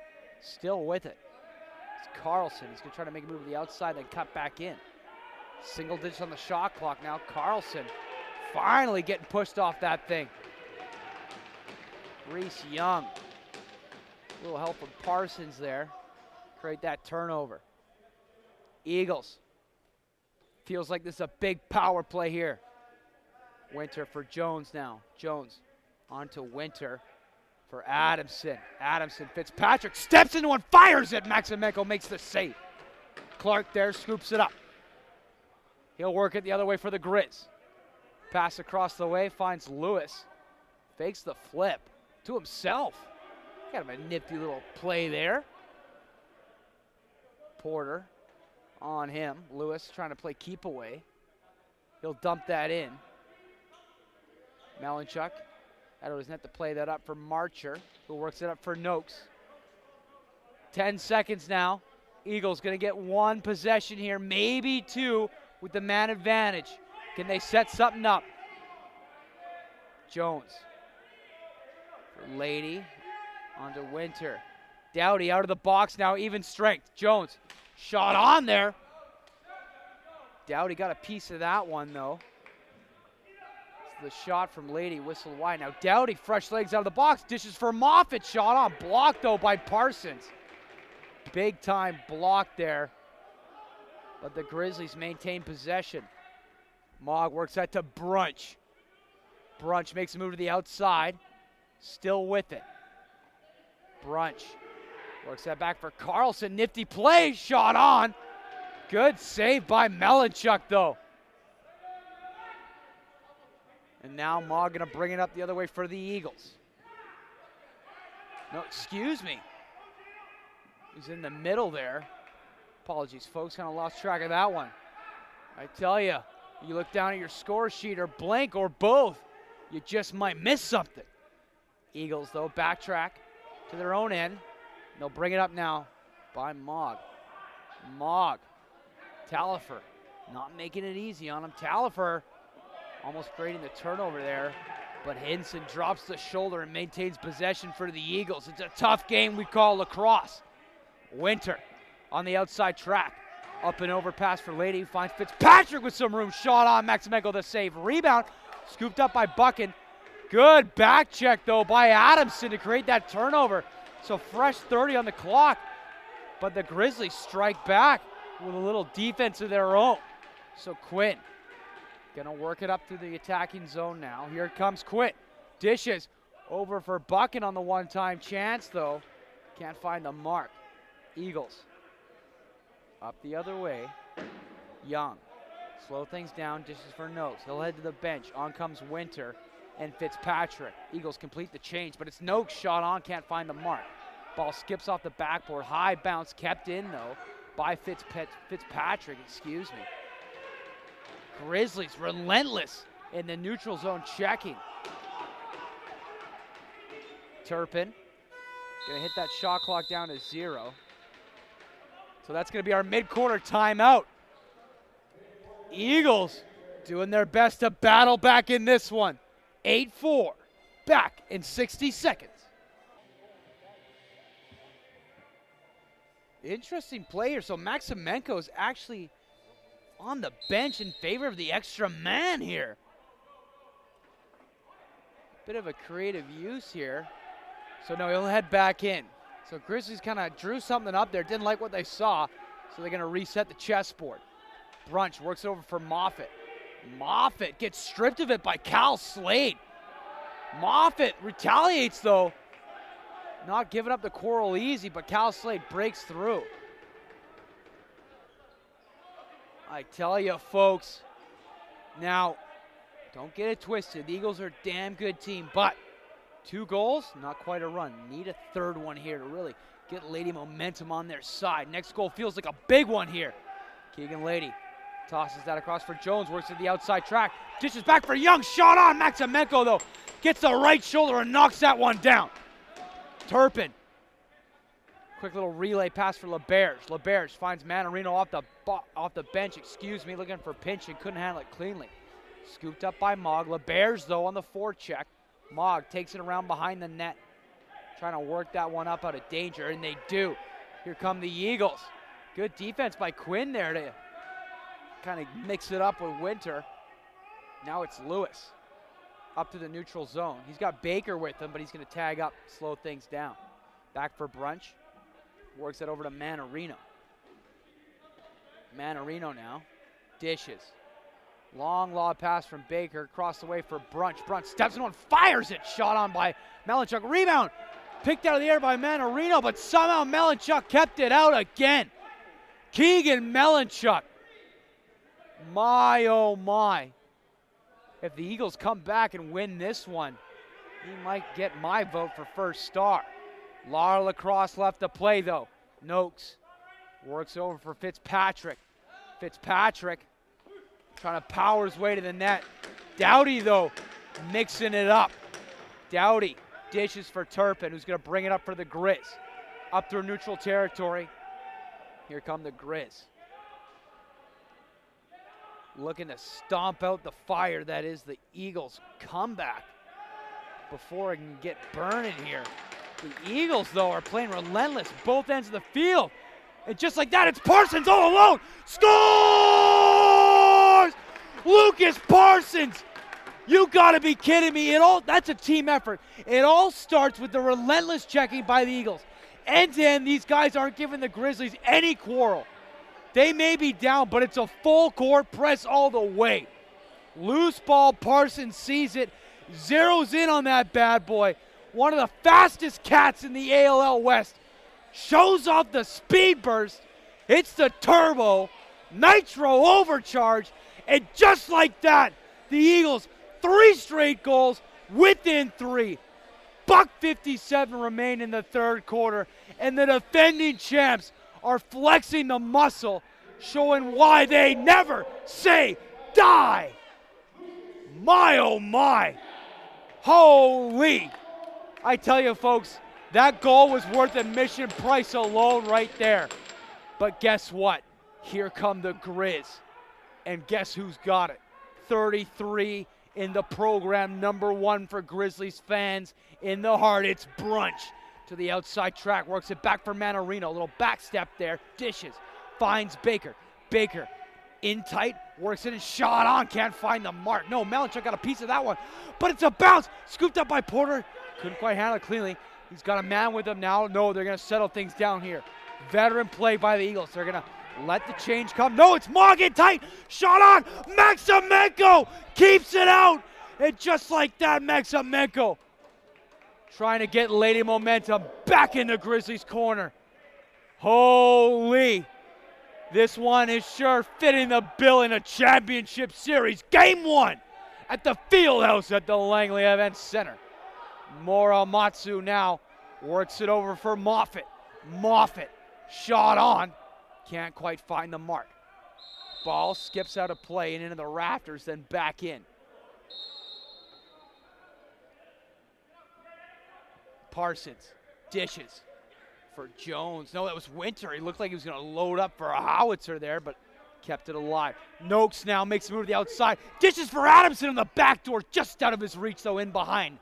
still with it. It's Carlson. He's going to try to make a move to the outside, then cut back in. Single digits on the shot clock now. Carlson finally getting pushed off that thing. Reese Young. A little help from Parsons there. Create that turnover. Eagles. Feels like this is a big power play here. Winter for Jones now. Jones on to Winter for Adamson. Adamson, Fitzpatrick steps into one, fires it. Maximenko makes the save. Clark there scoops it up. He'll work it the other way for the Grizz. Pass across the way, finds Lewis. Fakes the flip to himself. Kind of a nifty little play there. Porter on him. Lewis trying to play keep away. He'll dump that in. Malinchuk out of his net to play that up for Marcher, who works it up for Noakes. 10 seconds now. Eagles going to get one possession here, maybe two with the man advantage. Can they set something up? Jones for Lady on to Winter. Doughty out of the box now, even strength. Jones, shot on there. Doughty got a piece of that one, though. It's the shot from Lady, whistled wide. Now Doughty, fresh legs out of the box, dishes for Moffitt. Shot on, blocked, though, by Parsons. Big time block there. But the Grizzlies maintain possession. Mogg works that to Brunch. Brunch makes a move to the outside. Still with it. Brunch works that back for Carlson. Nifty play, shot on. Good save by Malinchuk, though. And now Mogg gonna bring it up the other way for the Eagles. No, excuse me. He's in the middle there. Apologies, folks, kind of lost track of that one. I tell you, you look down at your score sheet or blank or both, you just might miss something. Eagles, though, backtrack to their own end. They'll bring it up now by Mogg. Mogg. Talifer not making it easy on him. Talifer almost creating the turnover there, but Hinson drops the shoulder and maintains possession for the Eagles. It's a tough game we call lacrosse. Winter on the outside track. Up and over pass for Lady. Finds Fitzpatrick with some room. Shot on. Maximenko the save. Rebound. Scooped up by Buchan. Good back check, though, by Adamson to create that turnover. So fresh 30 on the clock. But the Grizzlies strike back with a little defense of their own. So Quinn gonna work it up through the attacking zone now. Here comes Quinn. Dishes over for Buchan on the one-time chance, though. Can't find the mark. Eagles up the other way. Young. Slow things down. Dishes for Noakes. He'll head to the bench. On comes Winter and Fitzpatrick. Eagles complete the change, but it's Noakes shot on. Can't find the mark. Ball skips off the backboard. High bounce kept in, though, by Fitzpatrick. Excuse me. Grizzlies relentless in the neutral zone checking. Turpin gonna hit that shot clock down to 0. So that's gonna be our mid-quarter timeout. Eagles doing their best to battle back in this one. 8-4, back in 60 seconds. Interesting play here. So Maximenko is actually on the bench in favor of the extra man here. Bit of a creative use here. So no, he'll head back in. So Grizzlies kind of drew something up there, didn't like what they saw, so they're gonna reset the chessboard. Brunch works over for Moffitt. Moffitt gets stripped of it by Cal Slade. Moffitt retaliates though. Not giving up the quarrel easy, but Cal Slade breaks through. I tell you, folks, now, don't get it twisted. The Eagles are a damn good team, but 2 goals, not quite a run. Need a third one here to really get Lady momentum on their side. Next goal feels like a big one here. Keegan Lady tosses that across for Jones, works at the outside track. Dishes back for Young, shot on. Maximenko, though, gets the right shoulder and knocks that one down. Turpin. Quick little relay pass for LeBerge. LeBerge finds Manarino off the bench, looking for pinch and couldn't handle it cleanly. Scooped up by Mogg. LeBerge, though, on the forecheck. Mogg takes it around behind the net, trying to work that one up out of danger, and they do. Here come the Eagles. Good defense by Quinn there to kind of mix it up with Winter. Now it's Lewis up to the neutral zone. He's got Baker with him, but he's going to tag up, slow things down. Back for Brunch. Works it over to Manarino. Manarino now. Dishes. Long lob pass from Baker. Across the way for Brunch. Brunch steps in one, fires it. Shot on by Melanchuk. Rebound. Picked out of the air by Manarino, but somehow Melanchuk kept it out again. Keegan Melanchuk. My, oh my. If the Eagles come back and win this one, he might get my vote for first star. Lara Lacrosse left to play, though. Noakes works over for Fitzpatrick. Fitzpatrick trying to power his way to the net. Doughty, though, mixing it up. Doughty dishes for Turpin, who's going to bring it up for the Grizz. Up through neutral territory. Here come the Grizz. Looking to stomp out the fire that is the Eagles' comeback before it can get burning here. The Eagles, though, are playing relentless both ends of the field. And just like that, it's Parsons all alone. Scores! Lucas Parsons! You gotta be kidding me. That's a team effort. It all starts with the relentless checking by the Eagles. End to end, these guys aren't giving the Grizzlies any quarrel. They may be down, but it's a full court press all the way. Loose ball, Parsons sees it, zeroes in on that bad boy. One of the fastest cats in the ALL West. Shows off the speed burst, hits the turbo, nitro overcharge, and just like that, the Eagles, 3 straight goals within 3. $1:57 remain in the third quarter, and the defending champs are flexing the muscle, showing why they never say die. My, oh my. Holy. I tell you, folks, that goal was worth admission price alone right there. But guess what? Here come the Grizz. And guess who's got it? 33 in the program, #1 for Grizzlies fans. In the heart, it's Brunch. To the outside track, works it back for Manarino. A little back step there, dishes, finds Baker. Baker in tight, works it and shot on, can't find the mark. No, Melanchuk got a piece of that one, but it's a bounce, scooped up by Porter. Couldn't quite handle it cleanly. He's got a man with him now. No, they're gonna settle things down here. Veteran play by the Eagles. They're gonna let the change come. No, it's Mogg in tight, shot on, Maximenko keeps it out. And just like that, Maximenko trying to get Lady momentum back in the Grizzlies' corner. Holy. This one is sure fitting the bill in a championship series. Game 1 at the Fieldhouse at the Langley Event Center. Muramatsu now works it over for Moffitt. Moffitt, shot on. Can't quite find the mark. Ball skips out of play and into the rafters, then back in. Parsons dishes for Jones. No, that was Winter. He looked like he was going to load up for a howitzer there, but kept it alive. Noakes now makes a move to the outside. Dishes for Adamson on the back door, just out of his reach, though, in behind.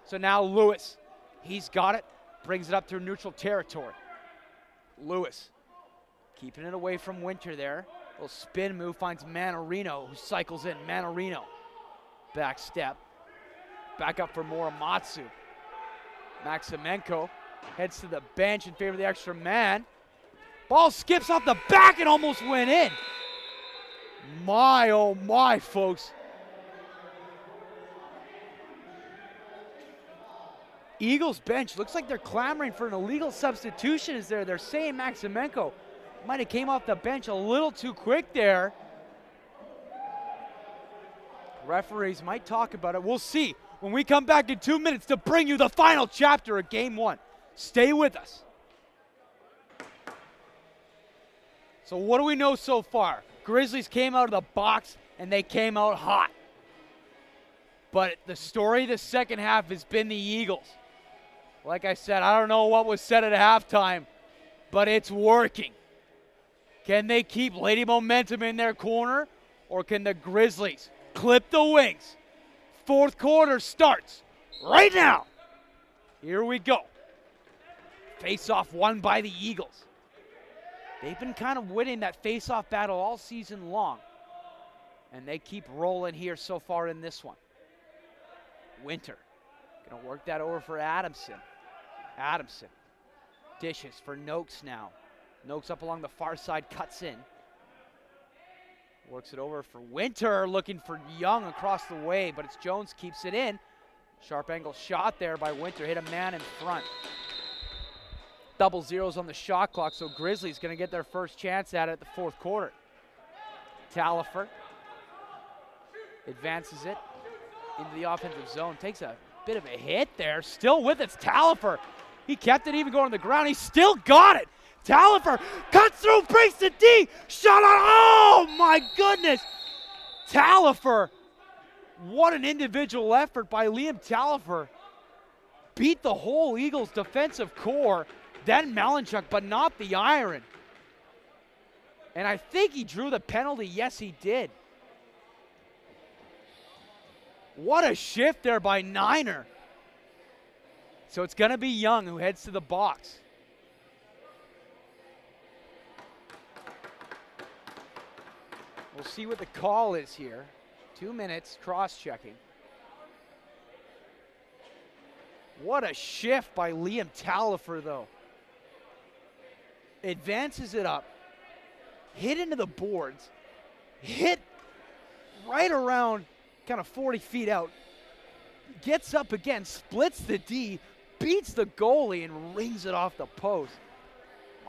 So now Lewis, he's got it, brings it up through neutral territory. Lewis keeping it away from Winter there. Little spin move, finds Manarino, who cycles in. Manarino, back step. Back up for Muramatsu. Maximenko heads to the bench in favor of the extra man. Ball skips off the back and almost went in. My, oh my, folks. Eagles bench, looks like they're clamoring for an illegal substitution. Is there? They're saying Maximenko might have came off the bench a little too quick there. Referees might talk about it. We'll see when we come back in 2 minutes to bring you the final chapter of Game 1. Stay with us. So what do we know so far? Grizzlies came out of the box and they came out hot. But the story of the second half has been the Eagles. Like I said, I don't know what was said at halftime, but it's working. Can they keep Lady Momentum in their corner, or can the Grizzlies clip the wings? Fourth quarter starts right now. Here we go. Face-off won by the Eagles. They've been kind of winning that face-off battle all season long, and they keep rolling here so far in this one. Winter gonna work that over for Adamson. Adamson dishes for Noakes now. Noakes up along the far side, cuts in. Works it over for Winter, looking for Young across the way, but it's Jones keeps it in. Sharp angle shot there by Winter, hit a man in front. Double zeros on the shot clock, so Grizzlies gonna get their first chance at it at the fourth quarter. Talifer advances it into the offensive zone, takes a bit of a hit there, still with it, Talifer. He kept it even going on the ground, he still got it. Talifer cuts through, breaks the D, shot on, oh my goodness. Talifer, what an individual effort by Liam Talifer. Beat the whole Eagles defensive core, then Malinchuk, but not the iron. And I think he drew the penalty, yes he did. What a shift there by Niner. So it's gonna be Young who heads to the box. We'll see what the call is here. 2 minutes, cross-checking. What a shift by Liam Talifer, though. Advances it up, hit into the boards, hit right around kind of 40 feet out, gets up again, splits the D, beats the goalie, and rings it off the post.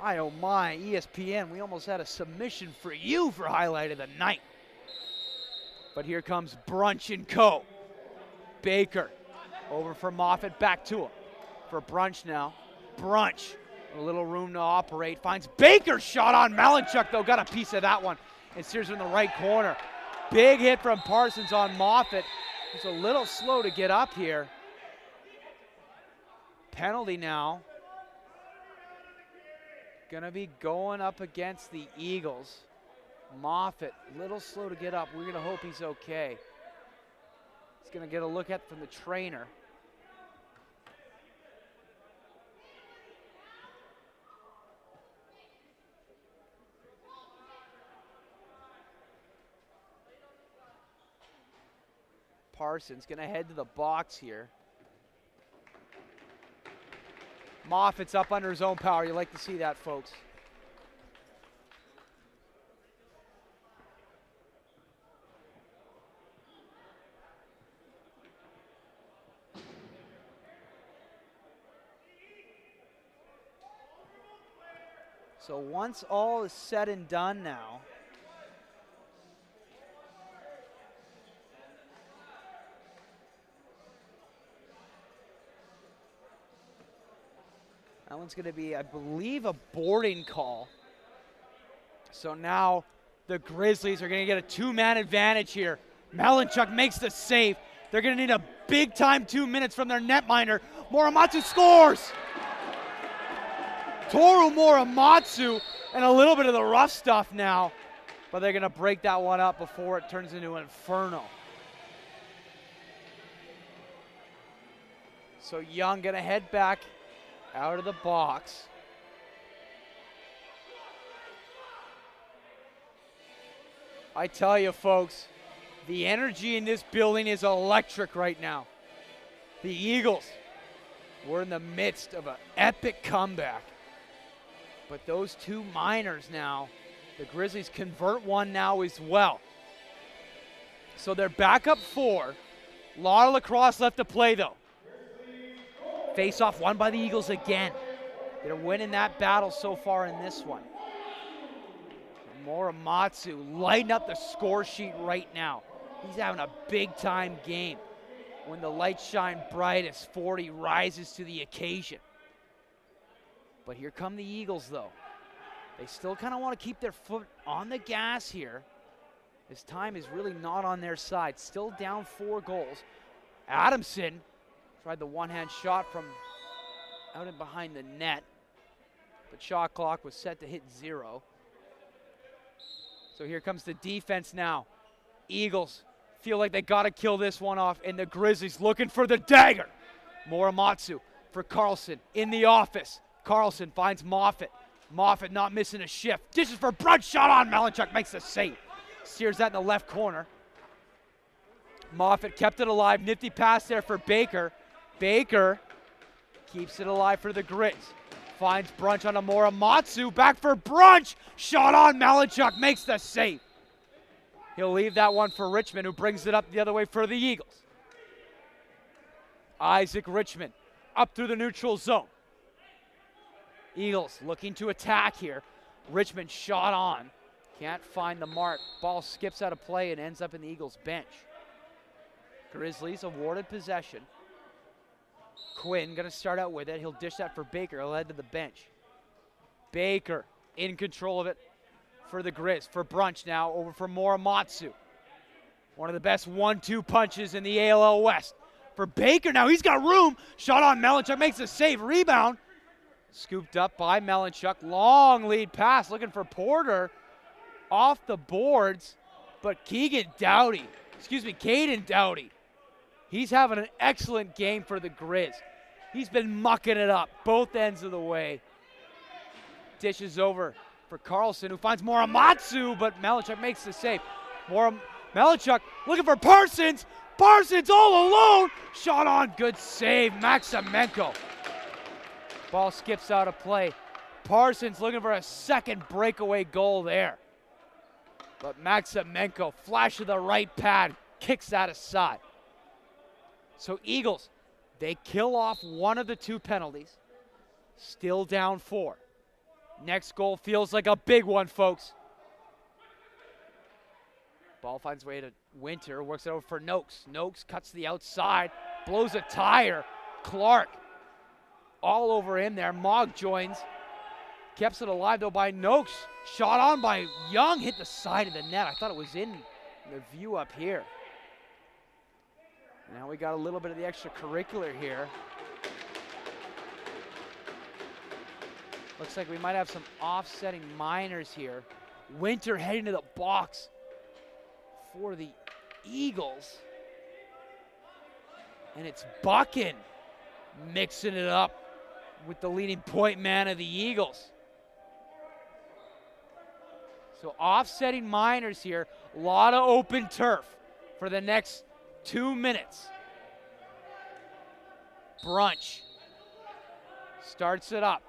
My, oh my, ESPN, we almost had a submission for you for highlight of the night. But here comes Brunch and Co. Baker over for Moffitt, back to him for Brunch now. Brunch, a little room to operate, finds Baker, shot on Malinchuk though, got a piece of that one, and steers in the right corner. Big hit from Parsons on Moffitt. He's a little slow to get up here. Penalty now. Gonna be going up against the Eagles. Moffitt, little slow to get up. We're gonna hope he's okay. He's gonna get a look at from the trainer. Parsons gonna head to the box here. Moffitt's up under his own power. You like to see that, folks. So once all is said and done now, that one's going to be, I believe, a boarding call. So now the Grizzlies are going to get a two-man advantage here. Malinchuk makes the save. They're going to need a big-time 2 minutes from their netminder. Muramatsu scores! Toru Muramatsu, and a little bit of the rough stuff now, but they're going to break that one up before it turns into an inferno. So Young going to head back out of the box. I tell you, folks, the energy in this building is electric right now. The Eagles were in the midst of an epic comeback. But those two minors now, the Grizzlies convert one now as well. So they're back up 4. A lot of lacrosse left to play though. Face-off won by the Eagles again. They're winning that battle so far in this one. Muramatsu lighting up the score sheet right now. He's having a big-time game when the lights shine bright as 40 rises to the occasion. But here come the Eagles, though. They still kind of want to keep their foot on the gas here. This time is really not on their side. Still down 4 goals. Adamson tried the one-hand shot from out and behind the net, but shot clock was set to hit 0. So here comes the defense now. Eagles feel like they got to kill this one off, and the Grizzlies looking for the dagger. Muramatsu for Carlson in the office. Carlson finds Moffett. Moffett not missing a shift. Dishes for Brunch, shot on. Malinchuk makes the save. Steers that in the left corner. Moffett kept it alive. Nifty pass there for Baker. Baker keeps it alive for the Grizz. Finds Brunch on a Muramatsu. Back for Brunch. Shot on. Malinchuk makes the save. He'll leave that one for Richmond, who brings it up the other way for the Eagles. Isaac Richmond up through the neutral zone. Eagles looking to attack here. Richmond shot on. Can't find the mark. Ball skips out of play and ends up in the Eagles' bench. Grizzlies awarded possession. Quinn going to start out with it. He'll dish that for Baker. He'll head to the bench. Baker in control of it for the Grizz. For Brunch now, over for Muramatsu. One of the best 1-2 punches in the ALL West. For Baker now, he's got room. Shot on. Malinchuk makes a save. Rebound. Scooped up by Malinchuk. Long lead pass looking for Porter. Off the boards. But Caden Doughty, he's having an excellent game for the Grizz. He's been mucking it up both ends of the way. Dishes over for Carlson, who finds Muramatsu, but Malinchuk makes the save. Malinchuk looking for Parsons. Parsons all alone. Shot on. Good save. Maximenko. Ball skips out of play. Parsons looking for a second breakaway goal there. But Maximenko, flash of the right pad, kicks that aside. So Eagles, they kill off one of the 2 penalties. Still down 4. Next goal feels like a big one, folks. Ball finds way to Winter, works it over for Noakes. Noakes cuts to the outside, blows a tire. Clark all over him there. Mogg joins. Keeps it alive though by Noakes. Shot on by Young, hit the side of the net. I thought it was in the view up here. Now we got a little bit of the extracurricular here. Looks like we might have some offsetting minors here. Winter heading to the box for the Eagles. And it's Buchan mixing it up with the leading point man of the Eagles. So offsetting minors here. A lot of open turf for the next 2 minutes. Brunch starts it up.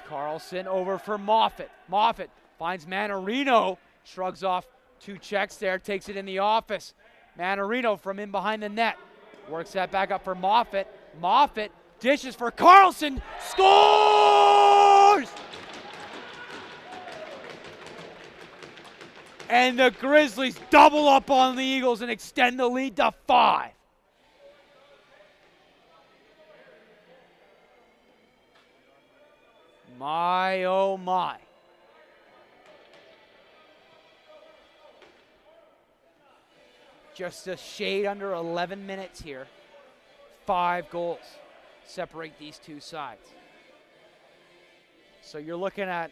Carlson over for Moffett. Moffett finds Manarino. Shrugs off 2 checks there. Takes it in the office. Manarino from in behind the net. Works that back up for Moffett. Moffett dishes for Carlson. Scores! And the Grizzlies double up on the Eagles and extend the lead to 5. My, oh my. Just a shade under 11 minutes here. 5 goals separate these 2 sides. So you're looking at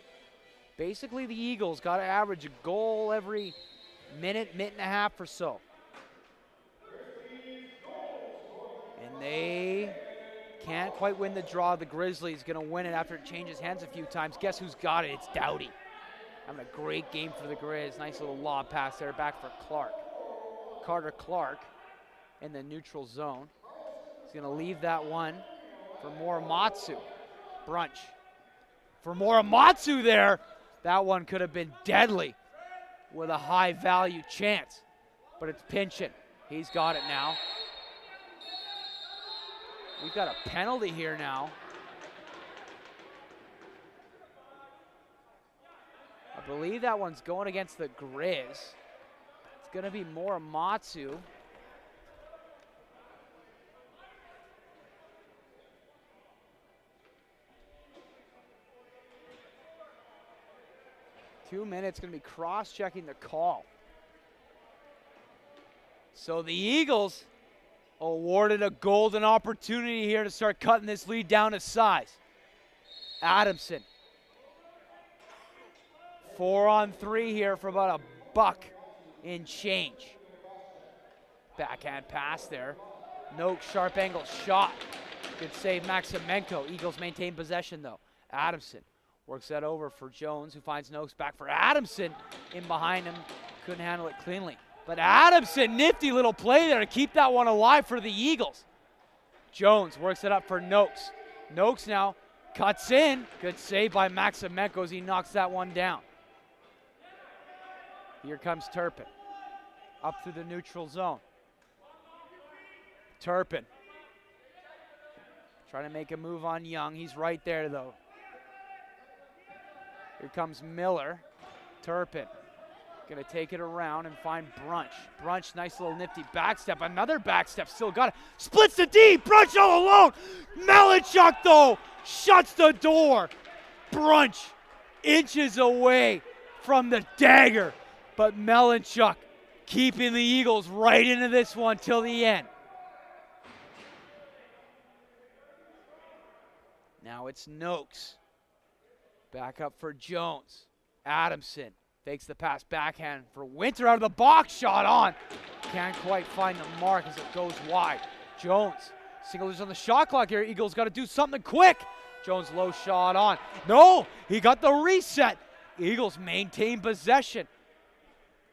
basically the Eagles got to average a goal every minute and a half or so. And they can't quite win the draw. The Grizzlies going to win it after it changes hands a few times. Guess who's got it? It's Doughty. Having a great game for the Grizz. Nice little lob pass there back for Clark. Carter Clark in the neutral zone. He's going to leave that one for Morimatsu. Brunch. For Morimatsu there, that one could have been deadly with a high-value chance. But it's pinching. He's got it now. We've got a penalty here now. I believe that one's going against the Grizz. It's going to be Morimatsu. Two minutes, going to be cross-checking the call. So the Eagles awarded a golden opportunity here to start cutting this lead down to size. Adamson. 4-on-3 here for about $1 in change. Backhand pass there. Noak, sharp angle shot. Good save, Maximenko. Eagles maintain possession though. Adamson works that over for Jones, who finds Noakes back for Adamson. In behind him, couldn't handle it cleanly. But Adamson, nifty little play there to keep that one alive for the Eagles. Jones works it up for Noakes. Noakes now cuts in. Good save by Maximenko as he knocks that one down. Here comes Turpin. Up through the neutral zone. Turpin. Trying to make a move on Young. He's right there though. Here comes Miller. Turpin. Gonna take it around and find Brunch. Brunch, nice little nifty backstep. Another backstep, still got it. Splits the D, Brunch all alone. Melanchuk though, shuts the door. Brunch, inches away from the dagger. But Melanchuk keeping the Eagles right into this one till the end. Now it's Noakes. Back up for Jones. Adamson fakes the pass backhand for Winter out of the box. Shot on. Can't quite find the mark as it goes wide. Jones. Singles on the shot clock here. Eagles got to do something quick. Jones low shot on. No, he got the reset. Eagles maintain possession.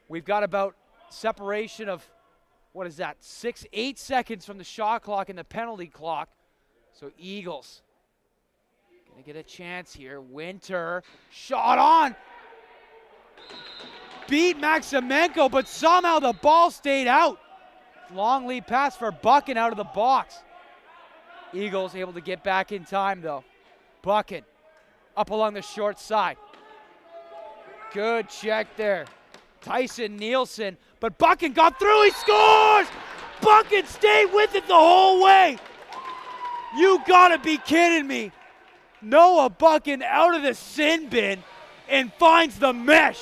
We've got about separation of, 8 seconds from the shot clock and the penalty clock. So Eagles gonna get a chance here. Winter, shot on. Beat Maximenko, but somehow the ball stayed out. Long lead pass for Buchan out of the box. Eagles able to get back in time though. Buchan up along the short side. Good check there. Tyson Nielsen, but Buchan got through, he scores! Buchan stayed with it the whole way. You gotta be kidding me. Noah Buchan out of the sin bin and finds the mesh.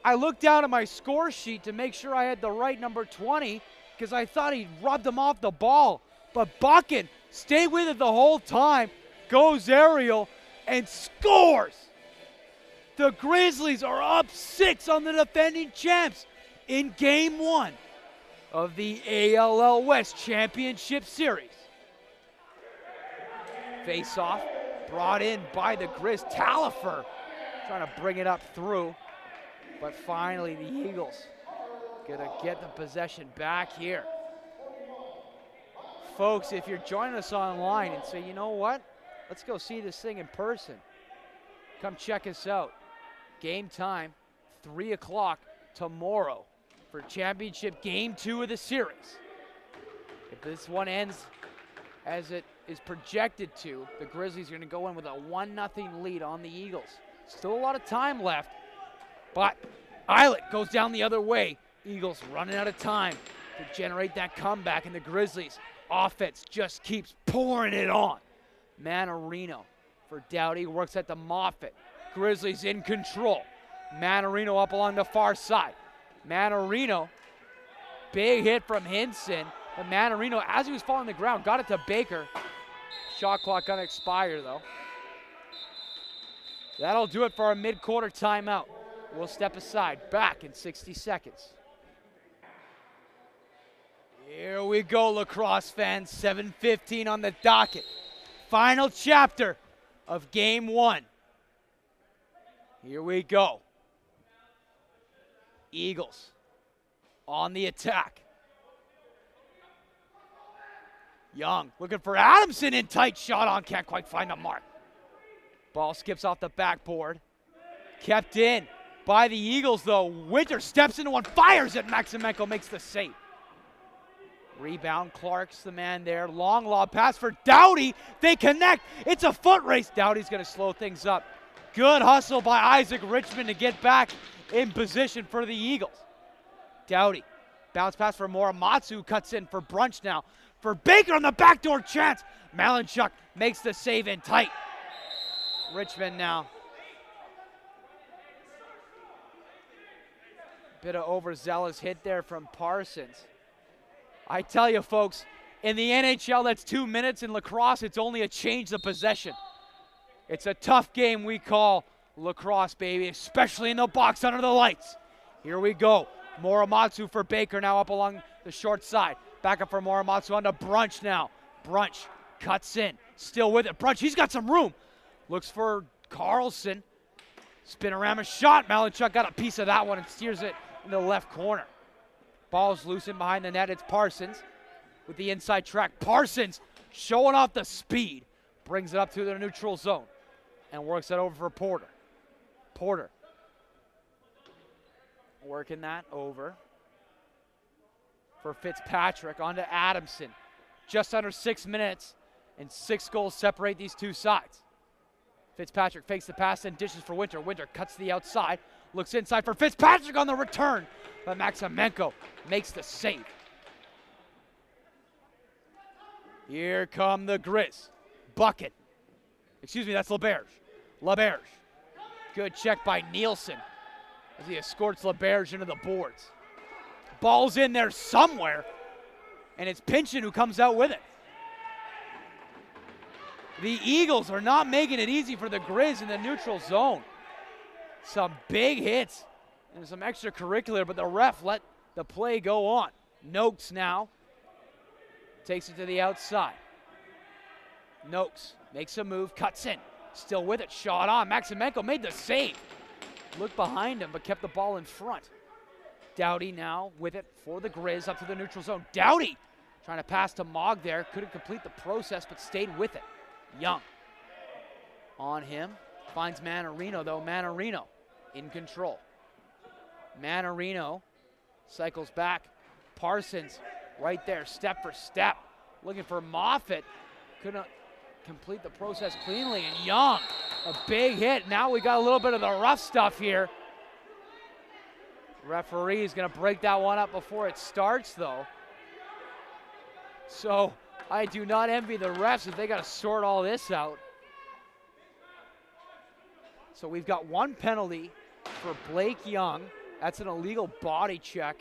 I looked down at my score sheet to make sure I had the right number 20 because I thought he rubbed him off the ball. But Buchan stayed with it the whole time, goes aerial, and scores. The Grizzlies are up 6 on the defending champs in Game 1 of the ALL West Championship Series. Face-off brought in by the Grizz. Talifer trying to bring it up through. But finally the Eagles gonna get the possession back here. Folks, if you're joining us online and say, you know what? Let's go see this thing in person. Come check us out. Game time, 3 o'clock tomorrow for championship game 2 of the series. If this one ends as it is projected to, the Grizzlies are going to go in with a 1-0 lead on the Eagles. Still a lot of time left, but Eilert goes down the other way. Eagles running out of time to generate that comeback, and the Grizzlies offense just keeps pouring it on. Manarino for Doughty, works at the Moffett. Grizzlies in control. Manarino up along the far side. Manarino, big hit from Hinson. But Manarino, as he was falling on the ground, got it to Baker. Shot clock gonna expire though. That'll do it for our mid-quarter timeout. We'll step aside, back in 60 seconds. Here we go, lacrosse fans, 7:15 on the docket. Final chapter of Game 1. Here we go. Eagles on the attack. Young looking for Adamson in tight, shot on, can't quite find the mark. Ball skips off the backboard. Kept in by the Eagles though. Winter steps into one, fires it, Maximenko makes the save. Rebound, Clark's the man there. Long lob pass for Doughty. They connect. It's a foot race. Doughty's going to slow things up. Good hustle by Isaac Richmond to get back in position for the Eagles. Doughty, bounce pass for Morimatsu, cuts in for Brunch now. For Baker on the backdoor chance. Malinchuk makes the save in tight. Richmond now. Bit of overzealous hit there from Parsons. I tell you, folks, in the NHL, that's 2 minutes. In lacrosse, it's only a change of possession. It's a tough game we call lacrosse, baby, especially in the box under the lights. Here we go. Morimatsu for Baker now up along the short side. Back up for Morimatsu on to Brunch now. Brunch cuts in, still with it. Brunch, he's got some room. Looks for Carlson. Spinorama shot. Malinchuk got a piece of that one and steers it in the left corner. Ball's loosened behind the net. It's Parsons with the inside track. Parsons showing off the speed. Brings it up to the neutral zone and works it over for Porter. Porter working that over for Fitzpatrick onto Adamson. Just under 6 minutes and 6 goals separate these two sides. Fitzpatrick fakes the pass and dishes for Winter. Winter cuts to the outside, looks inside for Fitzpatrick on the return, but Maximenko makes the save. Here come the Grizz. Bucket. Excuse me, that's LaBerge. LaBerge. Good check by Nielsen as he escorts LaBerge into the boards. Ball's in there somewhere, and it's Pinchin who comes out with it. The Eagles are not making it easy for the Grizz in the neutral zone. Some big hits and some extracurricular, but the ref let the play go on. Noakes now takes it to the outside. Noakes makes a move, cuts in, still with it, shot on. Maximenko made the save. Looked behind him, but kept the ball in front. Doughty now with it for the Grizz up to the neutral zone. Doughty trying to pass to Mogg there. Couldn't complete the process, but stayed with it. Young on him. Finds Manarino, though. Manarino in control. Manarino cycles back. Parsons right there, step for step. Looking for Moffitt. Couldn't complete the process cleanly. And Young, a big hit. Now we got a little bit of the rough stuff here. Referee is going to break that one up before it starts, though. So I do not envy the refs if they got to sort all this out. So we've got one penalty for Blake Young. That's an illegal body check.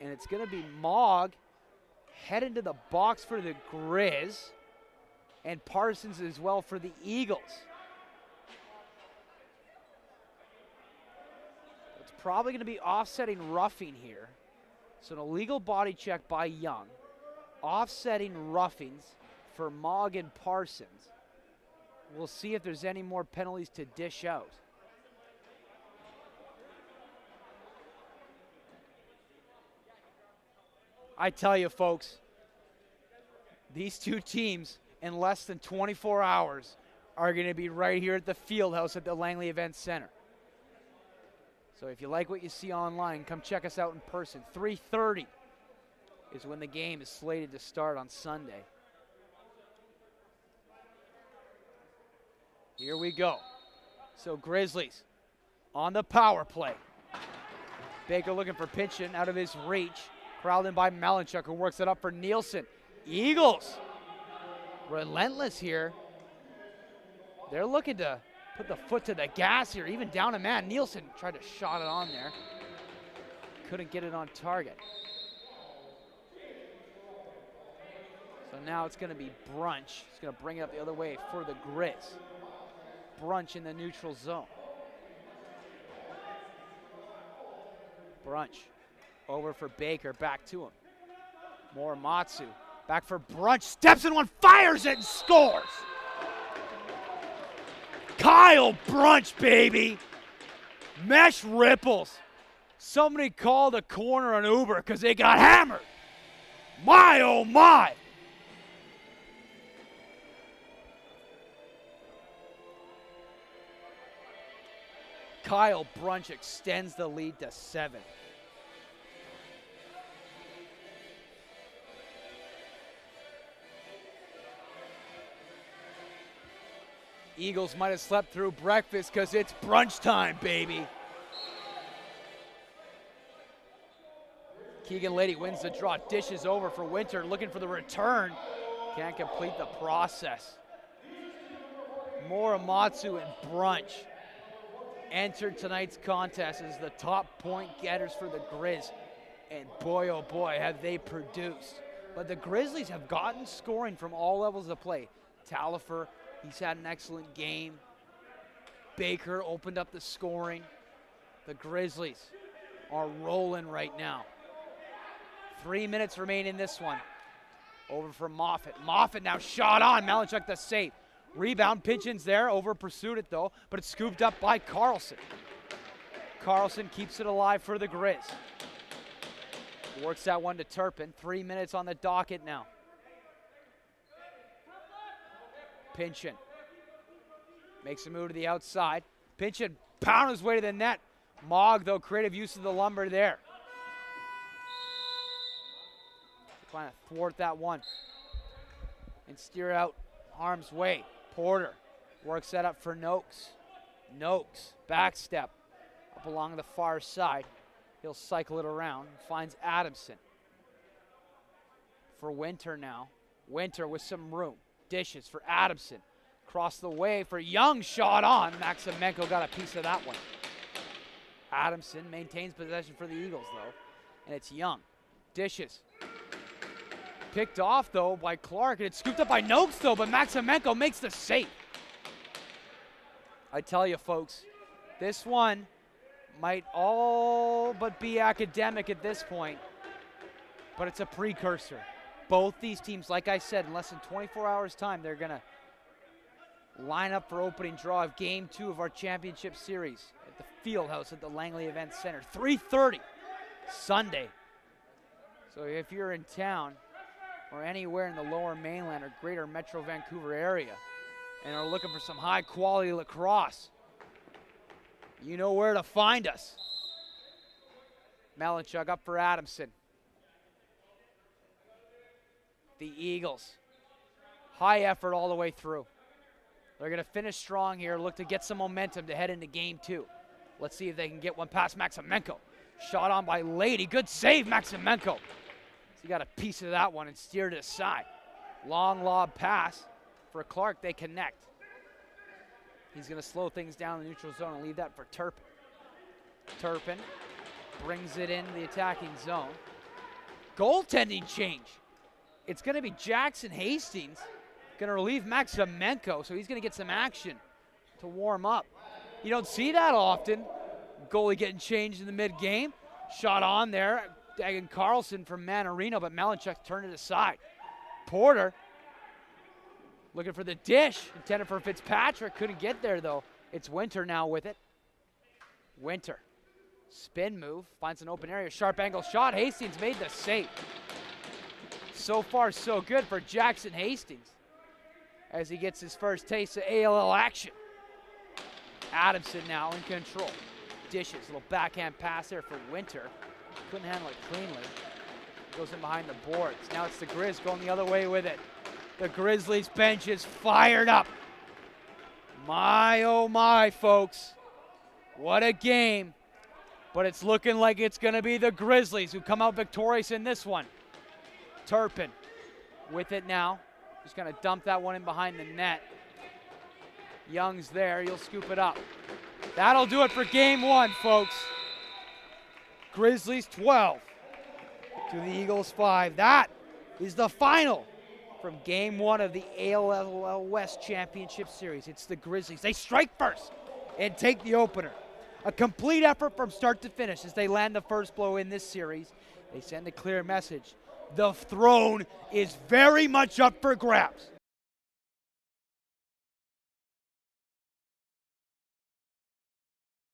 And it's going to be Mogg heading to the box for the Grizz. And Parsons as well for the Eagles. It's probably going to be offsetting roughing here. So an illegal body check by Young. Offsetting roughings for Mogg and Parsons. We'll see if there's any more penalties to dish out. I tell you, folks, these two teams in less than 24 hours are going to be right here at the field house at the Langley Event Center. So if you like what you see online, come check us out in person. 3:30 is when the game is slated to start on Sunday. Here we go. So Grizzlies on the power play. Baker looking for Pinchin out of his reach. Corralled in by Malinchuk, who works it up for Nielsen. Eagles, relentless here. They're looking to put the foot to the gas here, even down a man. Nielsen tried to shot it on there. Couldn't get it on target. So now it's going to be Brunch. He's going to bring it up the other way for the Grizz. Brunch in the neutral zone. Brunch over for Baker, back to him. Morimatsu, back for Brunch, steps in one, fires it and scores. Kyle Brunch, baby. Mesh ripples. Somebody called a corner an Uber because they got hammered. My, oh my. Kyle Brunch extends the lead to 7. Eagles might have slept through breakfast because it's brunch time, baby. Keegan Lady wins the draw, dishes over for Winter, looking for the return. Can't complete the process. Muramatsu and Brunch entered tonight's contest as the top point getters for the Grizz. And boy, oh boy, have they produced. But the Grizzlies have gotten scoring from all levels of play. Talifer, he's had an excellent game. Baker opened up the scoring. The Grizzlies are rolling right now. 3 minutes remain in this one. Over for Moffitt. Moffitt now shot on. Malinchuk the save. Rebound, Pigeons there. Over pursued it though, but it's scooped up by Carlson. Carlson keeps it alive for the Grizz. Works that one to Turpin. 3 minutes on the docket now. Pinchin makes a move to the outside. Pinchin pound his way to the net. Mogg, though, creative use of the lumber there. Trying to thwart that one and steer out harm's way. Porter works that up for Noakes. Noakes, back step up along the far side. He'll cycle it around, finds Adamson. For Winter now. Winter with some room. Dishes for Adamson. Across the way for Young, shot on. Maximenko got a piece of that one. Adamson maintains possession for the Eagles though. And it's Young. Dishes. Picked off though by Clark, and it's scooped up by Noakes though, but Maximenko makes the save. I tell you folks, this one might all but be academic at this point, but it's a precursor. Both these teams, like I said, in less than 24 hours time, they're gonna line up for opening draw of Game 2 of our championship series at the Fieldhouse at the Langley Event Center. 3:30 Sunday. So if you're in town or anywhere in the lower mainland or greater Metro Vancouver area and are looking for some high quality lacrosse, you know where to find us. Malinchuk up for Adamson. The Eagles, high effort all the way through. They're gonna finish strong here, look to get some momentum to head into Game 2. Let's see if they can get one past Maximenko. Shot on by Lady, good save Maximenko. He got a piece of that one and steered it aside. Long lob pass for Clark, they connect. He's gonna slow things down in the neutral zone and leave that for Turpin. Turpin brings it into the attacking zone. Goaltending change. It's gonna be Jackson Hastings, gonna relieve Maximenko, so he's gonna get some action to warm up. You don't see that often. Goalie getting changed in the mid-game. Shot on there. Dagan Carlson from Manarino, but Malinchuk turned it aside. Porter looking for the dish, intended for Fitzpatrick, couldn't get there though. It's Winter now with it. Winter, spin move, finds an open area, sharp angle shot. Hastings made the save. So far so good for Jackson Hastings as he gets his first taste of ALL action. Adamson now in control. Dishes, little backhand pass there for Winter. Couldn't handle it cleanly. Goes in behind the boards. Now it's the Grizz going the other way with it. The Grizzlies bench is fired up. My, oh my, folks. What a game. But it's looking like it's going to be the Grizzlies who come out victorious in this one. Turpin with it now. Just going to dump that one in behind the net. Young's there. He'll scoop it up. That'll do it for Game 1, folks. Grizzlies 12 to the Eagles 5. That is the final from Game 1 of the ALL West Championship Series. It's the Grizzlies. They strike first and take the opener. A complete effort from start to finish as they land the first blow in this series. They send a clear message. The throne is very much up for grabs.